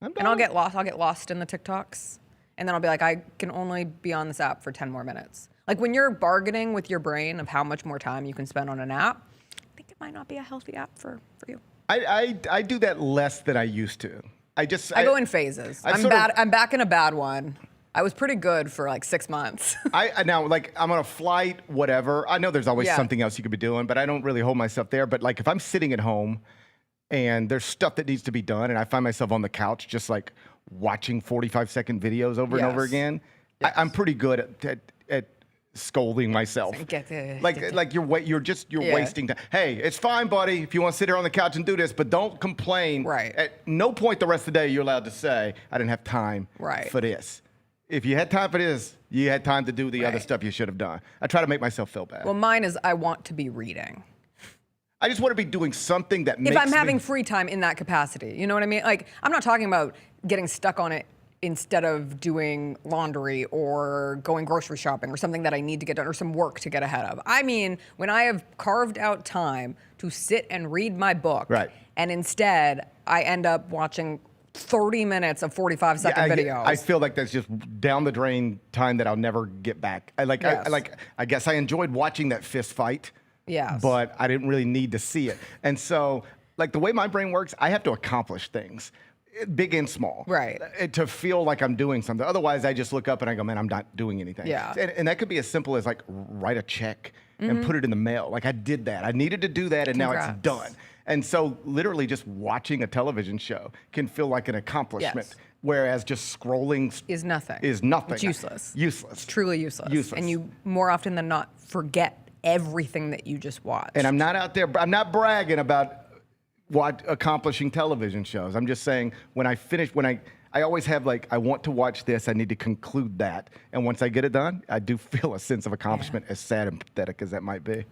And I'll get lost. I'll get lost in the TikToks. And then I'll be like, I can only be on this app for 10 more minutes. Like when you're bargaining with your brain of how much more time you can spend on an app, I think it might not be a healthy app for you. I do that less than I used to. I go in phases. I'm back in a bad one. I was pretty good for 6 months. I'm on a flight, whatever. I know there's always something else you could be doing, but I don't really hold myself there. But if I'm sitting at home and there's stuff that needs to be done and I find myself on the couch just watching 45-second videos over and over again, I'm pretty good at scolding myself. You're wasting time. Hey, it's fine, buddy, if you want to sit here on the couch and do this, but don't complain. Right. At no point the rest of the day you're allowed to say, I didn't have time for this. If you had time for this, you had time to do the other stuff you should have done. I try to make myself feel bad. Well, mine is I want to be reading. I just want to be doing something that makes If I'm having free time in that capacity, you know what I mean? I'm not talking about getting stuck on it instead of doing laundry or going grocery shopping or something that I need to get done or some work to get ahead of. I mean, when I have carved out time to sit and read my book, and instead I end up watching 30 minutes of 45-second videos. I feel like that's just down the drain time that I'll never get back. I guess I enjoyed watching that fist fight. Yes. But I didn't really need to see it. And so, the way my brain works, I have to accomplish things, big and small. Right. To feel like I'm doing something. Otherwise, I just look up and I go, man, I'm not doing anything. Yeah. And that could be as simple as write a check and put it in the mail. I did that. I needed to do that and now it's done. And so literally just watching a television show can feel like an accomplishment. Yes. Whereas just scrolling is nothing. It's useless. Useless. It's truly useless. And you more often than not forget everything that you just watched. And I'm not out there, I'm not bragging about accomplishing television shows. I'm just saying when I finish, I always have I want to watch this, I need to conclude that. And once I get it done, I do feel a sense of accomplishment, as sad and pathetic as that might be.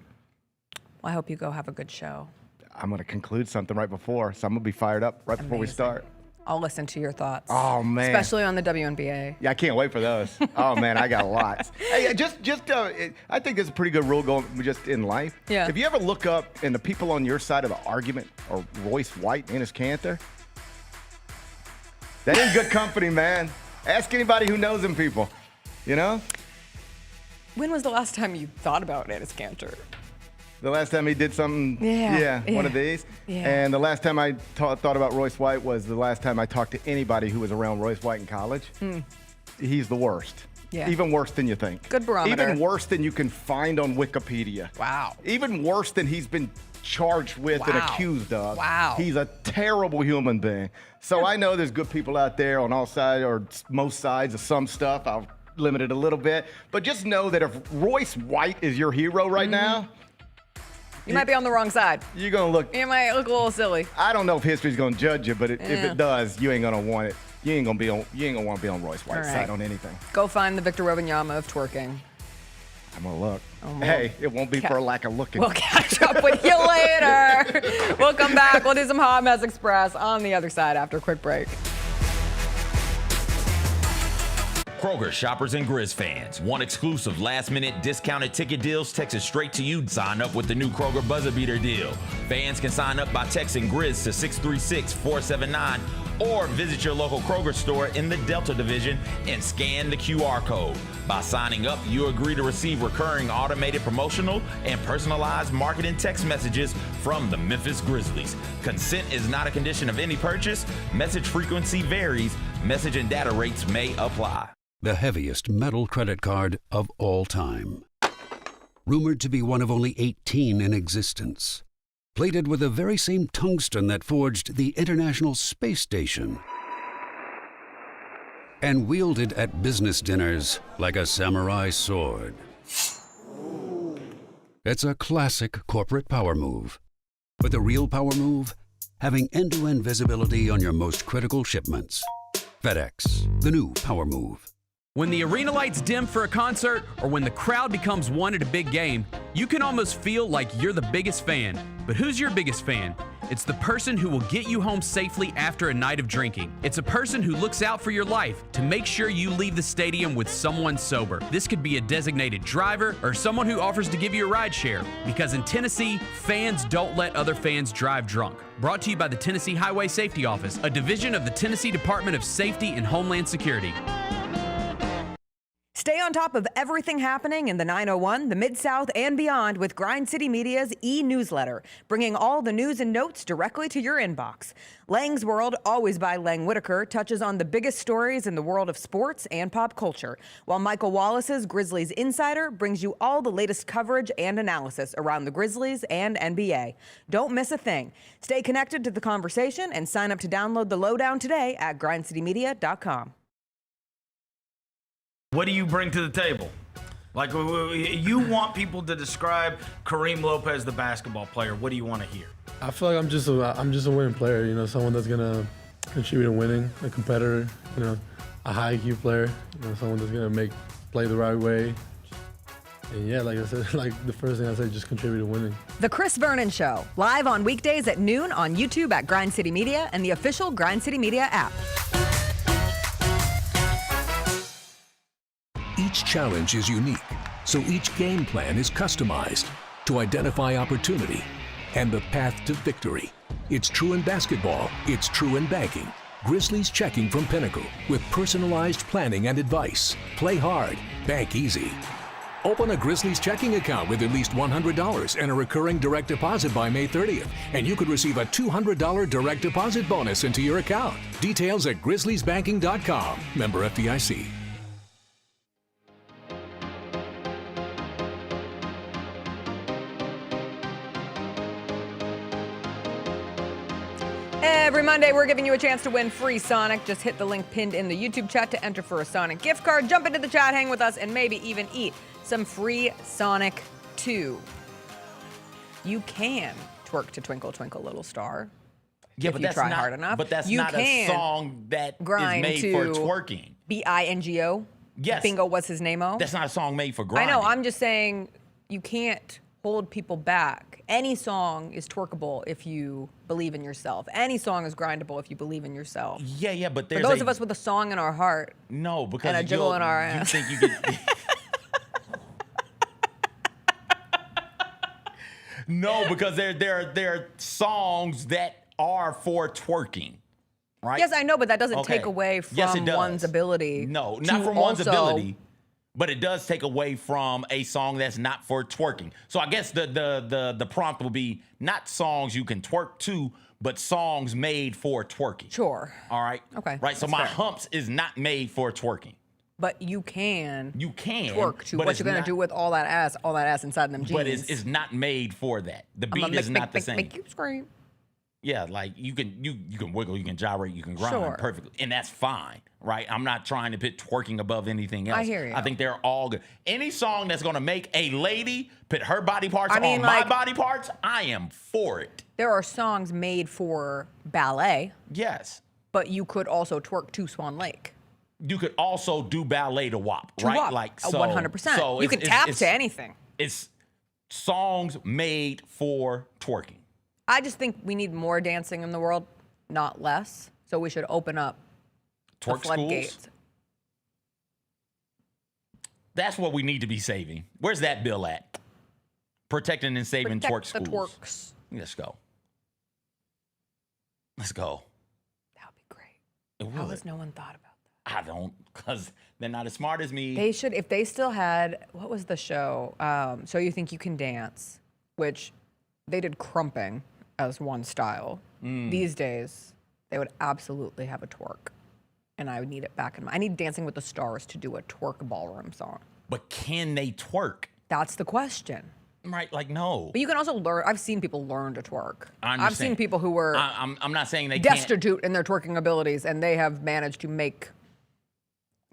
Well, I hope you go have a good show. I'm going to conclude something right before, so I'm going to be fired up right before we start. I'll listen to your thoughts. Oh, man. Especially on the WNBA. Yeah, I can't wait for those. Oh, man, I got lots. Hey, I think there's a pretty good rule going just in life. Yeah. If you ever look up and the people on your side of the argument are Royce White and his Cantor, that ain't good company, man. Ask anybody who knows them people, you know? When was the last time you thought about Enes Kanter? The last time he did something, one of these. Yeah. And the last time I thought about Royce White was the last time I talked to anybody who was around Royce White in college. He's the worst. Yeah. Even worse than you think. Good barometer. Even worse than you can find on Wikipedia. Wow. Even worse than he's been charged with and accused of. Wow. He's a terrible human being. So I know there's good people out there on all sides or most sides of some stuff. I'll limit it a little bit. But just know that if Royce White is your hero right now, you might be on the wrong side. You're going to look. You might look a little silly. I don't know if history's going to judge you, but if it does, you ain't going to want it. You ain't going to want to be on Royce White's side on anything. Go find the Victor Wembanyama of twerking. I'm going to look. Hey, it won't be for a lack of looking. We'll catch up with you later. We'll come back. We'll do some Hot Mess Express on the other side after a quick break. Kroger shoppers and Grizz fans. Want exclusive last-minute discounted ticket deals texted straight to you? Sign up with the new Kroger Buzzer Beater deal. Fans can sign up by texting Grizz to 636-479 or visit your local Kroger store in the Delta Division and scan the QR code. By signing up, you agree to receive recurring automated promotional and personalized marketing text messages from the Memphis Grizzlies. Consent is not a condition of any purchase. Message frequency varies. Message and data rates may apply. The heaviest metal credit card of all time. Rumored to be one of only 18 in existence. Plated with the very same tungsten that forged the International Space Station. And wielded at business dinners like a samurai sword. It's a classic corporate power move. But the real power move? Having end-to-end visibility on your most critical shipments. FedEx, the new power move. When the arena lights dim for a concert or when the crowd becomes one at a big game, you can almost feel like you're the biggest fan. But who's your biggest fan? It's the person who will get you home safely after a night of drinking. It's a person who looks out for your life to make sure you leave the stadium with someone sober. This could be a designated driver or someone who offers to give you a ride share. Because in Tennessee, fans don't let other fans drive drunk. Brought to you by the Tennessee Highway Safety Office, a division of the Tennessee Department of Safety and Homeland Security. Stay on top of everything happening in the 901, the Mid-South, and beyond with Grind City Media's e-newsletter, bringing all the news and notes directly to your inbox. Lang's World, always by Lang Whitaker, touches on the biggest stories in the world of sports and pop culture, while Michael Wallace's Grizzlies Insider brings you all the latest coverage and analysis around the Grizzlies and NBA. Don't miss a thing. Stay connected to the conversation and sign up to download the lowdown today at grindcitymedia.com. What do you bring to the table? Like, you want people to describe Kareem Lopez, the basketball player. What do you want to hear? I feel like I'm just a winning player. You know, someone that's gonna contribute to winning, a competitor. You know, a high IQ player. You know, someone that's gonna play the right way. And yeah, like I said, like the first thing I said, just contribute to winning. The Chris Vernon Show, live on weekdays at noon on YouTube at Grind City Media and the official Grind City Media app. Each challenge is unique, so each game plan is customized to identify opportunity and the path to victory. It's true in basketball, it's true in banking. Grizzlies Checking from Pinnacle with personalized planning and advice. Play hard, bank easy. Open a Grizzlies checking account with at least $100 and a recurring direct deposit by May 30th, and you could receive a $200 direct deposit bonus into your account. Details at grizzliesbanking.com. Member FDIC. Every Monday, we're giving you a chance to win free Sonic. Just hit the link pinned in the YouTube chat to enter for a Sonic gift card. Jump into the chat, hang with us, and maybe even eat some free Sonic 2. You can twerk to Twinkle, Twinkle, Little Star. Yeah, if but you that's try not, hard enough. But that's you not a song that is made for twerking. Bingo. Yes. Bingo was his name-o. That's not a song made for grinding. I know. I'm just saying you can't hold people back. Any song is twerkable if you believe in yourself. Any song is grindable if you believe in yourself. Yeah, but For those of us with a song in our heart. No, because and a jiggle in our ass. You think you get... No, because there are songs that are for twerking, right? Yes, I know, but that doesn't Okay. take away from Yes, it does. one's ability. No, to not from one's also- ability, but it does take away from a song that's not for twerking. So I guess the prompt will be not songs you can twerk to, but songs made for twerking. Sure. All right. Okay, Right. So that's my fair. humps is not made for twerking. But you can. You can twerk to but what it's you're gonna not- do with all that ass inside them jeans. But it's not made for that. The I'ma beat is not the same. Make you scream. Yeah, like you can wiggle, you can gyrate, you can grind Sure. perfectly, and that's fine, right? I'm not trying to put twerking above anything else. I hear you. I think they're all good. Any song that's gonna make a lady put her body parts I mean, on my like- body parts, I am for it. There are songs made for ballet. Yes. But you could also twerk to Swan Lake. You could also do ballet to WAP, To right? WAP, Like so, 100%. So You it's- could tap it's- to anything. It's songs made for twerking. I just think we need more dancing in the world, not less. So we should open up the Twerk floodgates. schools. That's what we need to be saving. Where's that bill at? Protecting and saving Protect twerk the schools. twerks. Let's go. Let's go. That would be great. It How would. has no one thought about I don't, because they're not as smart as me. They should, if they still had, what was the show? So You Think You Can Dance, which they did crumping as one style. These days, they would absolutely have a twerk. And I would need it back in my, I need Dancing with the Stars to do a twerk ballroom song. But can they twerk? That's the question. Right, like no. But you can also learn, I've seen people learn to twerk. I I've understand. seen people who were I'm not saying they can't. destitute in their twerking abilities and they have managed to make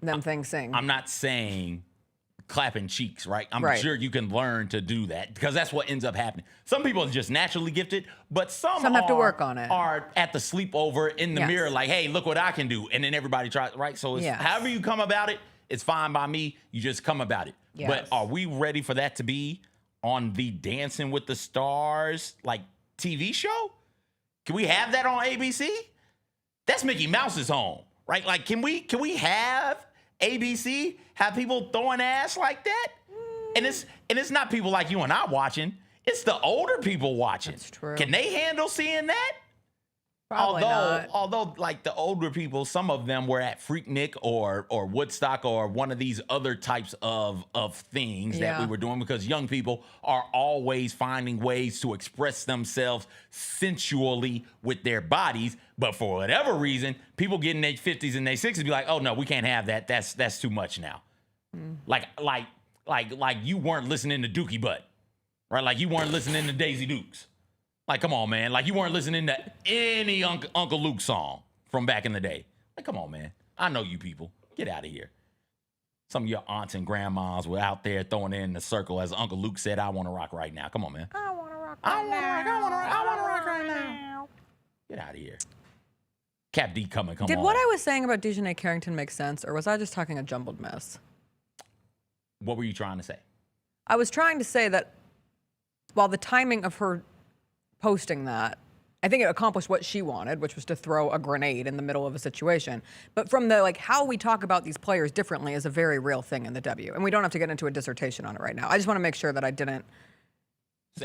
them things sing. I'm not saying clapping cheeks, right? I'm Right. sure you can learn to do that because that's what ends up happening. Some people are just naturally gifted, but some have to work on it. Are at the sleepover in the Yes. mirror, like, hey, look what I can do. And then everybody tries, right? So it's, Yes. however you come about it, it's fine by me. You just come about it. Yes. But are we ready for that to be on the Dancing with the Stars, like, TV show? Can we have that on ABC? That's Mickey Mouse's home, right? Like, can we have ABC have people throwing ass like that? And it's not people like you and I watching. It's the older people watching. That's true. Can they handle seeing that? Probably not. Although, like the older people, some of them were at Freaknik or Woodstock or one of these other types of things that we Yeah. were doing because young people are always finding ways to express themselves sensually with their bodies. But for whatever reason, people get in their 50s and their 60s be like, oh no, we can't have that. That's too much now. Like you weren't listening to Dookie Butt, right? Like you weren't listening to Daisy Dukes. Like, come on, man. Like, you weren't listening to any Uncle Luke song from back in the day. Like, come on, man. I know you people. Get out of here. Some of your aunts and grandmas were out there throwing in the circle as Uncle Luke said, I want to rock right now. Come on, man. I want to rock I want to rock right now. Get out of here. Cap D coming, come Did on. what I was saying about DiJonai Carrington make sense, or was I just talking a jumbled mess? What were you trying to say? I was trying to say that while the timing of her posting that, I think it accomplished what she wanted, which was to throw a grenade in the middle of a situation. But from the, like, how we talk about these players differently is a very real thing in the W. And we don't have to get into a dissertation on it right now. I just want to make sure that I didn't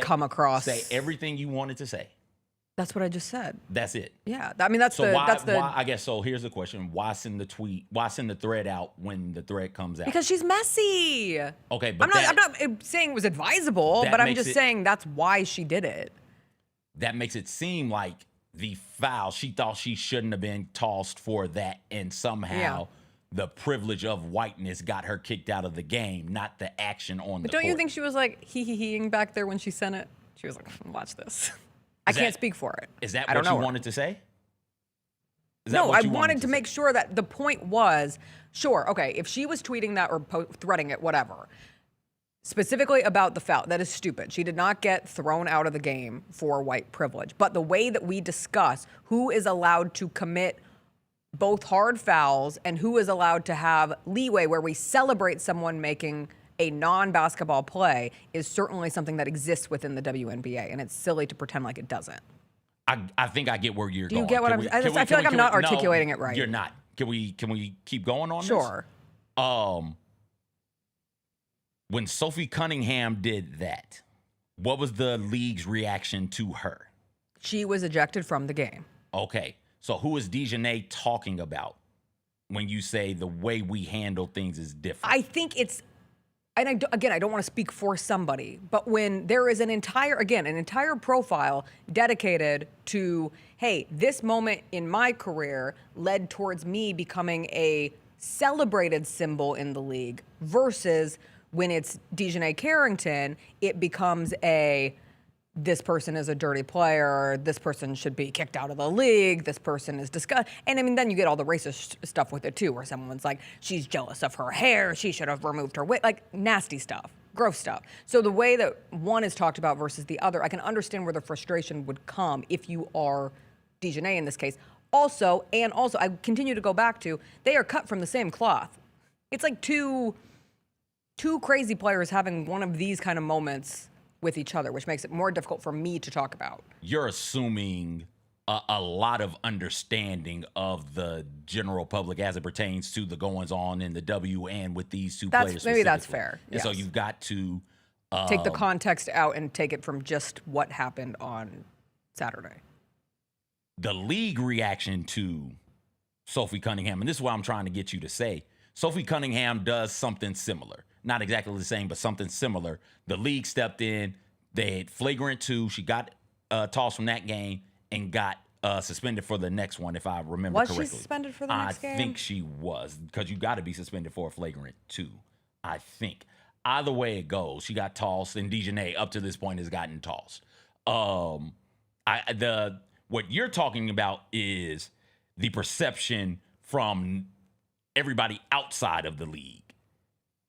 come across. Say everything you wanted to say. That's what I just said. That's it. Yeah. I mean, that's So the, why, that's the, why, I guess, so here's the question. Why send the tweet? Why send the thread out when the thread comes out? because she's messy. Okay, but I'm not saying it was advisable, that but I'm makes just it- saying that's why she did it. that makes it seem like the foul, she thought she shouldn't have been tossed for that, and somehow the privilege of whiteness got her kicked out of the game, not the action on But the don't you court. think she was like hee-hee-heeing back there when she sent it? She was like, watch this. I Is can't that- speak for it. Is that I don't what you know her. wanted to say? Is that No, what I you wanted to say? make sure that the point was, sure, okay, if she was tweeting that or threading it, whatever, specifically about the foul, that is stupid. She did not get thrown out of the game for white privilege. But the way that we discuss who is allowed to commit both hard fouls and who is allowed to have leeway where we celebrate someone making a non-basketball play is certainly something that exists within the WNBA, and it's silly to pretend like it doesn't. I think I get where you're going. Do you get what I feel like I'm not articulating it right. You're not. Can we keep going on Sure. this? When Sophie Cunningham did that, what was the league's reaction to her? She was ejected from the game. Okay. So who is DiJonai talking about when you say the way we handle things is different? I think it's, and I don't want to speak for somebody, but when there is an entire profile dedicated to, hey, this moment in my career led towards me becoming a celebrated symbol in the league, versus when it's DiJonai Carrington, it becomes this person is a dirty player, this person should be kicked out of the league, this person is disgusting. And I mean, then you get all the racist stuff with it too, where someone's like, she's jealous of her hair, she should have removed her wig, like nasty stuff, gross stuff. So the way that one is talked about versus the other, I can understand where the frustration would come if you are DiJonai in this case. Also, I continue to go back to, they are cut from the same cloth. It's like two crazy players having one of these kind of moments with each other, which makes it more difficult for me to talk about. You're assuming a lot of understanding of the general public as it pertains to the goings on in the W and with these two players. Maybe that's fair. And so you've got to take the context out and take it from just what happened on Saturday. The league reaction to Sophie Cunningham, and this is what I'm trying to get you to say. Sophie Cunningham does something similar. Not exactly the same, but something similar. The league stepped in. They had flagrant 2. She got tossed from that game and got suspended for the next one, if I remember correctly. Was she suspended for the next game? I think she was, because you got to be suspended for a flagrant 2, I think. Either way it goes, she got tossed, and DiJonai up to this point has gotten tossed. What you're talking about is the perception from everybody outside of the league.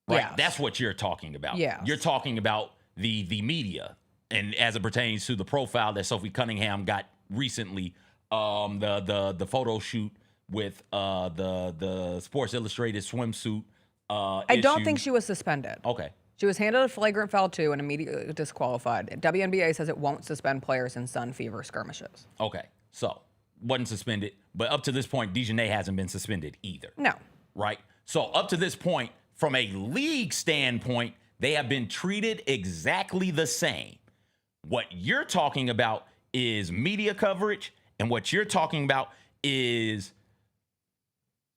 Right, yes. That's what you're talking about. Yes. You're talking about the media, and as it pertains to the profile that Sophie Cunningham got recently, the photo shoot with the Sports Illustrated swimsuit. I don't think she was suspended. Okay. She was handed a flagrant foul 2 and immediately disqualified. WNBA says it won't suspend players in sun fever skirmishes. Okay, so wasn't suspended, but up to this point, DiJonai hasn't been suspended either. No. Right. So up to this point, from a league standpoint, they have been treated exactly the same. What you're talking about is media coverage, and what you're talking about is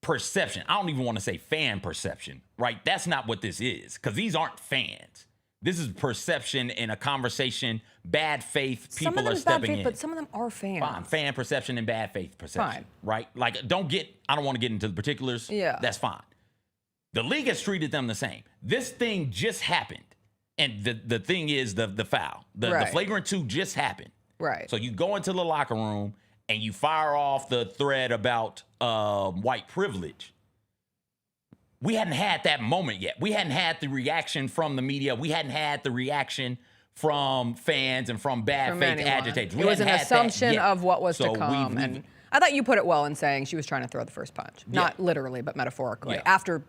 perception. I don't even want to say fan perception, right? That's not what this is, because these aren't fans. This is perception in a conversation, bad faith, people are stepping in. But some of them are fans. Fine, fan perception and bad faith perception. Fine. Right? Like, I don't want to get into the particulars. Yeah. That's fine. The league has treated them the same. This thing just happened. And the thing is the foul. The flagrant 2 just happened. Right. So you go into the locker room and you fire off the thread about white privilege. We hadn't had that moment yet. We hadn't had the reaction from the media. We hadn't had the reaction from fans and from bad faith agitators. It was an assumption of what was to come. And I thought you put it well in saying she was trying to throw the first punch. Not literally, but metaphorically. After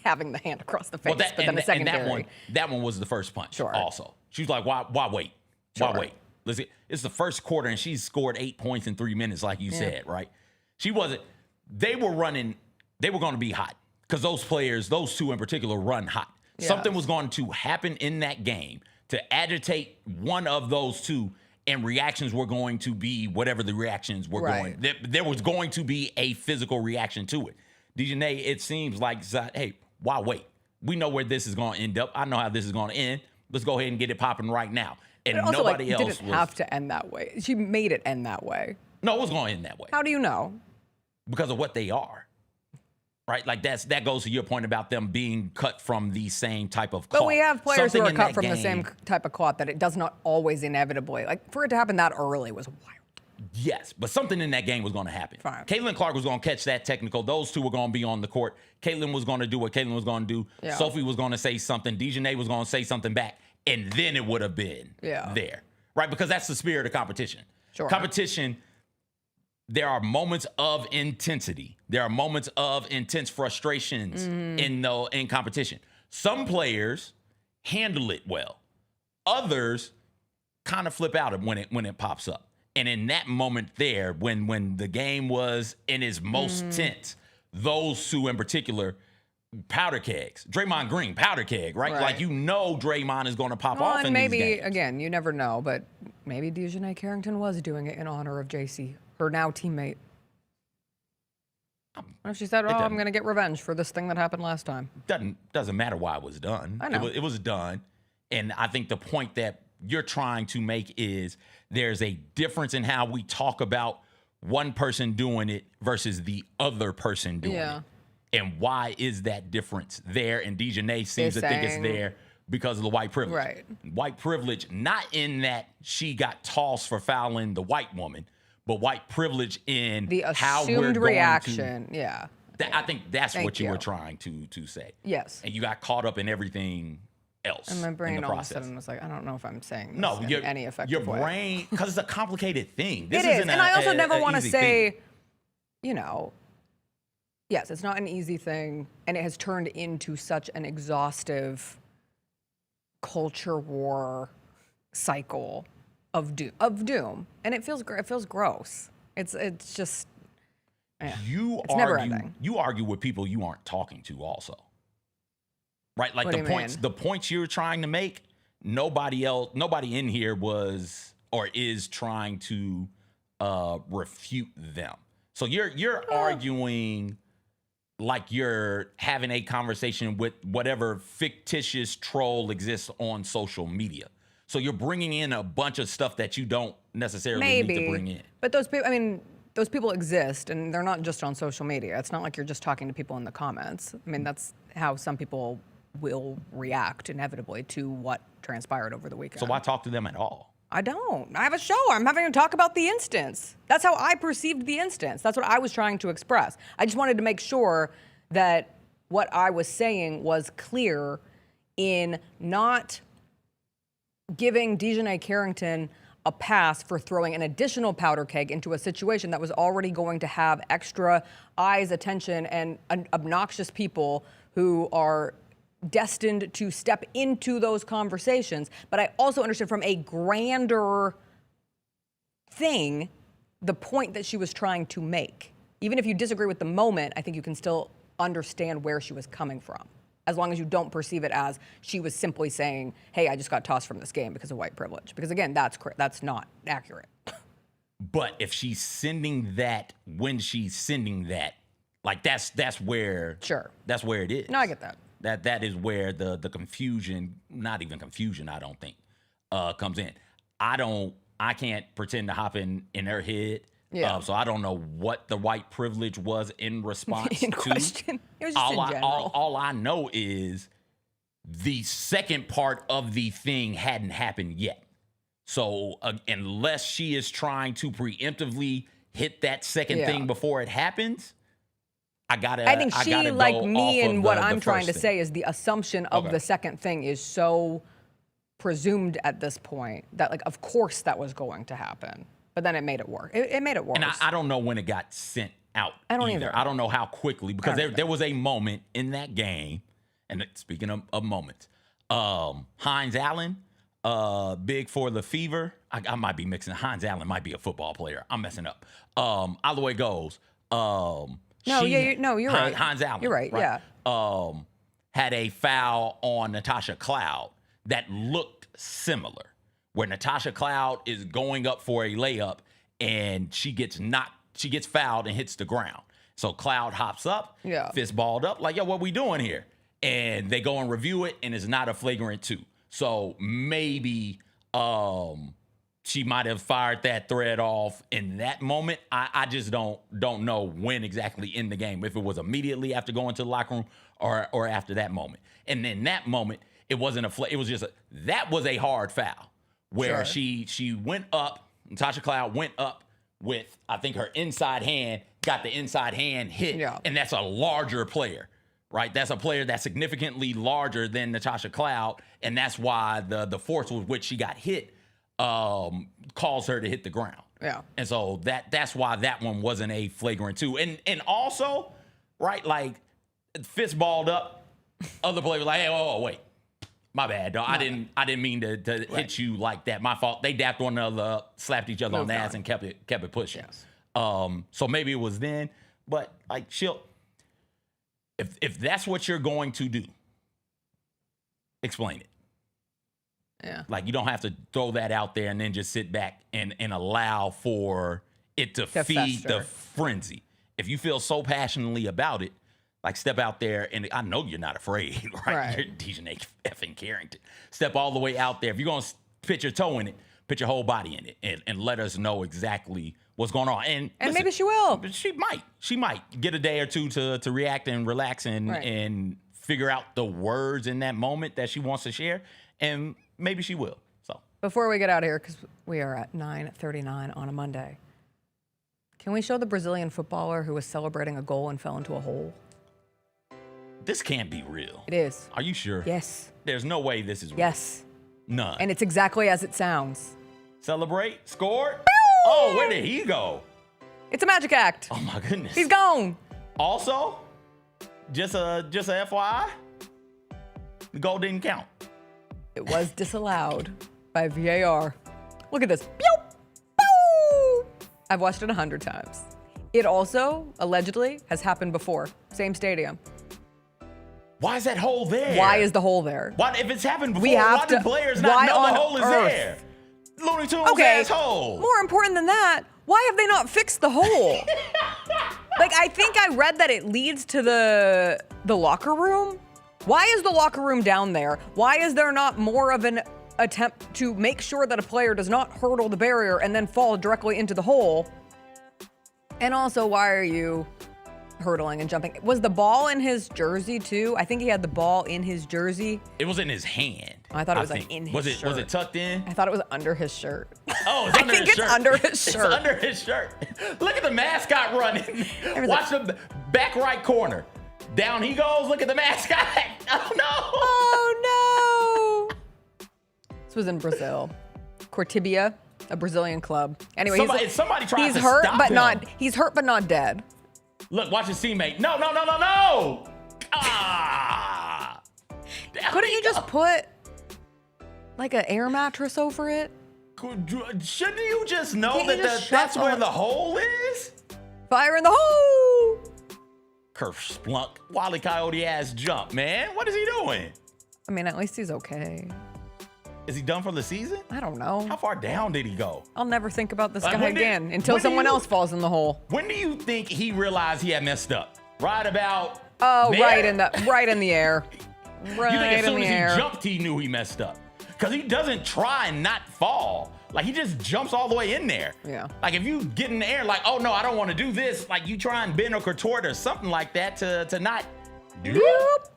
having the hand across the face, but then the secondary. That one was the first punch. Sure. Also, she was like, "Why wait? Sure. Why wait? Listen, it's the first quarter, and she's scored 8 points in 3 minutes, like you said, right? She wasn't. They were running. They were going to be hot because those players, those 2 in particular, run hot. Yes. Something was going to happen in that game to agitate one of those 2, and reactions were going to be whatever the reactions were going. There was going to be a physical reaction to it. DiJonai, it seems like, hey, why wait? We know where this is going to end up. I know how this is going to end. Let's go ahead and get it popping right now. And but also, nobody else didn't have to end that way. She made it end that way. No, it was going to end that way. How do you know? Because of what they are. Right? Like that goes to your point about them being cut from the same type of cloth. But we have players who are cut from the same type of cloth that it does not always inevitably. Like, for it to happen that early was wild. Yes, but something in that game was going to happen. Fine. Caitlin Clark was going to catch that technical. Those 2 were going to be on the court. Caitlin was going to do what Caitlin was going to do. Yeah. Sophie was going to say something. DiJonai was going to say something back. And then it would have been there. Right? Because that's the spirit of competition. Sure. Competition, there are moments of intensity. There are moments of intense frustrations in competition. Some players handle it well. Others kind of flip out when it pops up. And in that moment there, when the game was in its most tense, those two in particular, powder kegs. Draymond Green, powder keg, right? Like, you know Draymond is going to pop off in maybe, these games. again, you never know, but maybe DiJonai Carrington was doing it in honor of JC, her now teammate. What if she said, I'm going to get revenge for this thing that happened last time? Doesn't matter why it was done. I know. It was done. And I think the point that you're trying to make is there's a difference in how we talk about one person doing it versus the other person doing it. And why is that difference there? And DiJonai seems to think it's there because of the white privilege. Right. White privilege, not in that she got tossed for fouling the white woman, but white privilege in The how we're assumed going reaction, I think that's Thank what you you. were trying to say. Yes. And you got caught up in everything else. And my in brain the all of a process. sudden was like, I don't know if I'm saying this No, in any effective your way. brain, because it's a complicated thing. This It is, isn't and I also never want to easy say, thing. you know, yes, it's not an easy thing, and it has turned into such an exhaustive culture war cycle of doom, and it feels gross. It's just it's never ending. You argue with people you aren't talking to, also, right? Like What do you mean? the points you're trying to make. Nobody in here was or is trying to refute them. So you're arguing like you're having a conversation with whatever fictitious troll exists on social media. So you're bringing in a bunch of stuff that you don't necessarily need to bring in. But those people, I mean, those people exist, and they're not just on social media. It's not like you're just talking to people in the comments. I mean, that's how some people will react inevitably to what transpired over the weekend. So why talk to them at all? I don't. I have a show. I'm having to talk about the instance. That's how I perceived the instance. That's what I was trying to express. I just wanted to make sure that what I was saying was clear in not giving DiJonai Carrington a pass for throwing an additional powder keg into a situation that was already going to have extra eyes, attention, and obnoxious people who are destined to step into those conversations. But I also understood from a grander thing the point that she was trying to make. Even if you disagree with the moment, I think you can still understand where she was coming from, as long as you don't perceive it as she was simply saying, hey, I just got tossed from this game because of white privilege. Because again, that's not accurate. But if she's sending that when she's sending that, like that's where that's where it is. No, I get that. That is where the confusion, not even confusion, I don't think, comes in. I can't pretend to hop in her head. Yeah. So I don't know what the white privilege was in response in to. question. It was just in general. All I know is the second part of the thing hadn't happened yet. So unless she is trying to preemptively hit that second thing before it happens, I think she, like me, and what I'm trying to say is the assumption of the second thing is so presumed at this point that, like, of course that was going to happen. But then it made it work. It made it worse. And I don't know when it got sent out. I don't either. I don't know how quickly, because there was a moment in that game, and speaking of moments, Hines Allen, big for the Fever. I might be mixing. Hines Allen might be a football player. I'm messing up. Either way it goes. You're right. Hines Allen. You're right. Yeah. Had a foul on Natasha Cloud that looked similar, where Natasha Cloud is going up for a layup and she gets fouled and hits the ground. So Cloud hops up, fist balled up, like, yo, what we doing here? And they go and review it, and it's not a flagrant 2. So maybe she might have fired that thread off in that moment. I just don't know when exactly in the game, if it was immediately after going to the locker room or after that moment. And in that moment, it wasn't it was just that was a hard foul where she went up, Natasha Cloud went up with, I think, her inside hand, got the inside hand hit, and that's a larger player, right? That's a player that's significantly larger than Natasha Cloud, and that's why the force with which she got hit caused her to hit the ground. Yeah. And so that's why that one wasn't a flagrant 2. And also, right, like, fist balled up, Other players like, hey, oh, wait. My bad, dog. I didn't mean to hit you like that. My fault. They dapped one another up, slapped each other on the ass, and kept it pushing. Yes. So maybe it was then, but like if that's what you're going to do, explain it. Yeah. Like you don't have to throw that out there and then just sit back and allow for it to feed fester. the frenzy. If you feel so passionately about it, like step out there, and I know you're not afraid, right? You're DiJonai effing Carrington. Step all the way out there. If you're going to put your toe in it, put your whole body in it, and let us know exactly what's going on. And listen, maybe she will. She might get a day or two to react and relax and figure out the words in that moment that she wants to share, and maybe she will. So before we get out of here, because we are at 9:39 on a Monday, can we show the Brazilian footballer who was celebrating a goal and fell into a hole? This can't be real. It is. Are you sure? Yes. There's no way this is real. Yes. None. And it's exactly as it sounds. Celebrate. Scored. Oh, where did he go? It's a magic act. Oh my goodness. He's gone. Also, just a FYI, the goal didn't count. It was disallowed by VAR. Look at this. Pew! Pew! I've watched it 100 times. It also, allegedly, has happened before. Same stadium. Why is that hole there? Why is the hole there? Why, if it's happened before, We have why do to- players why not know on the hole is earth? there? Looney Tunes Okay, asshole. more important than that, why have they not fixed the hole? Like, I think I read that it leads to the locker room. Why is the locker room down there? Why is there not more of an attempt to make sure that a player does not hurdle the barrier and then fall directly into the hole? And also, why are you hurdling and jumping? Was the ball in his jersey too? I think he had the ball in his jersey. It was in his hand. I thought it was think. like in his Was shirt. it tucked in? I thought it was under his shirt. Oh, it's under I think his it's shirt. under his shirt. It's under his shirt. Look at the mascot running. Watch the back right corner. Down he goes. Look at the mascot. Oh no. Oh no. This was in Brazil. Cortibia, a Brazilian club. Anyway, somebody tries he's to hurt, stop but him. he's hurt but not dead. Look, watch his teammate. No. Ah. Couldn't you just put like an air mattress over it? Shouldn't you just know Can't you that just that's shut where up? the hole is? Fire in the hole! Kerf splunk, Wile E. Coyote ass jump, man. What is he doing? I mean, at least he's okay. Is he done for the season? I don't know. How far down did he go? I'll never think about this Like, guy when did- again until when do someone you- else falls in the hole. When do you think he realized he had messed up? Right about Oh, there? right in the air. Right You think as in soon the as air. he jumped, he knew he messed up? Because he doesn't try and not fall. Like, he just jumps all the way in there. Yeah. Like, if you get in the air, like, oh, no, I don't want to do this. Like, you try and bend or contort or something like that to not do it.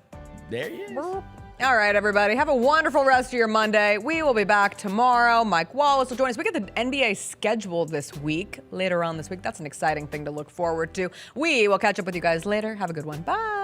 There he is. All right, everybody. Have a wonderful rest of your Monday. We will be back tomorrow. Mike Wallace will join us. We get the NBA schedule this week, later on this week. That's an exciting thing to look forward to. We will catch up with you guys later. Have a good one. Bye.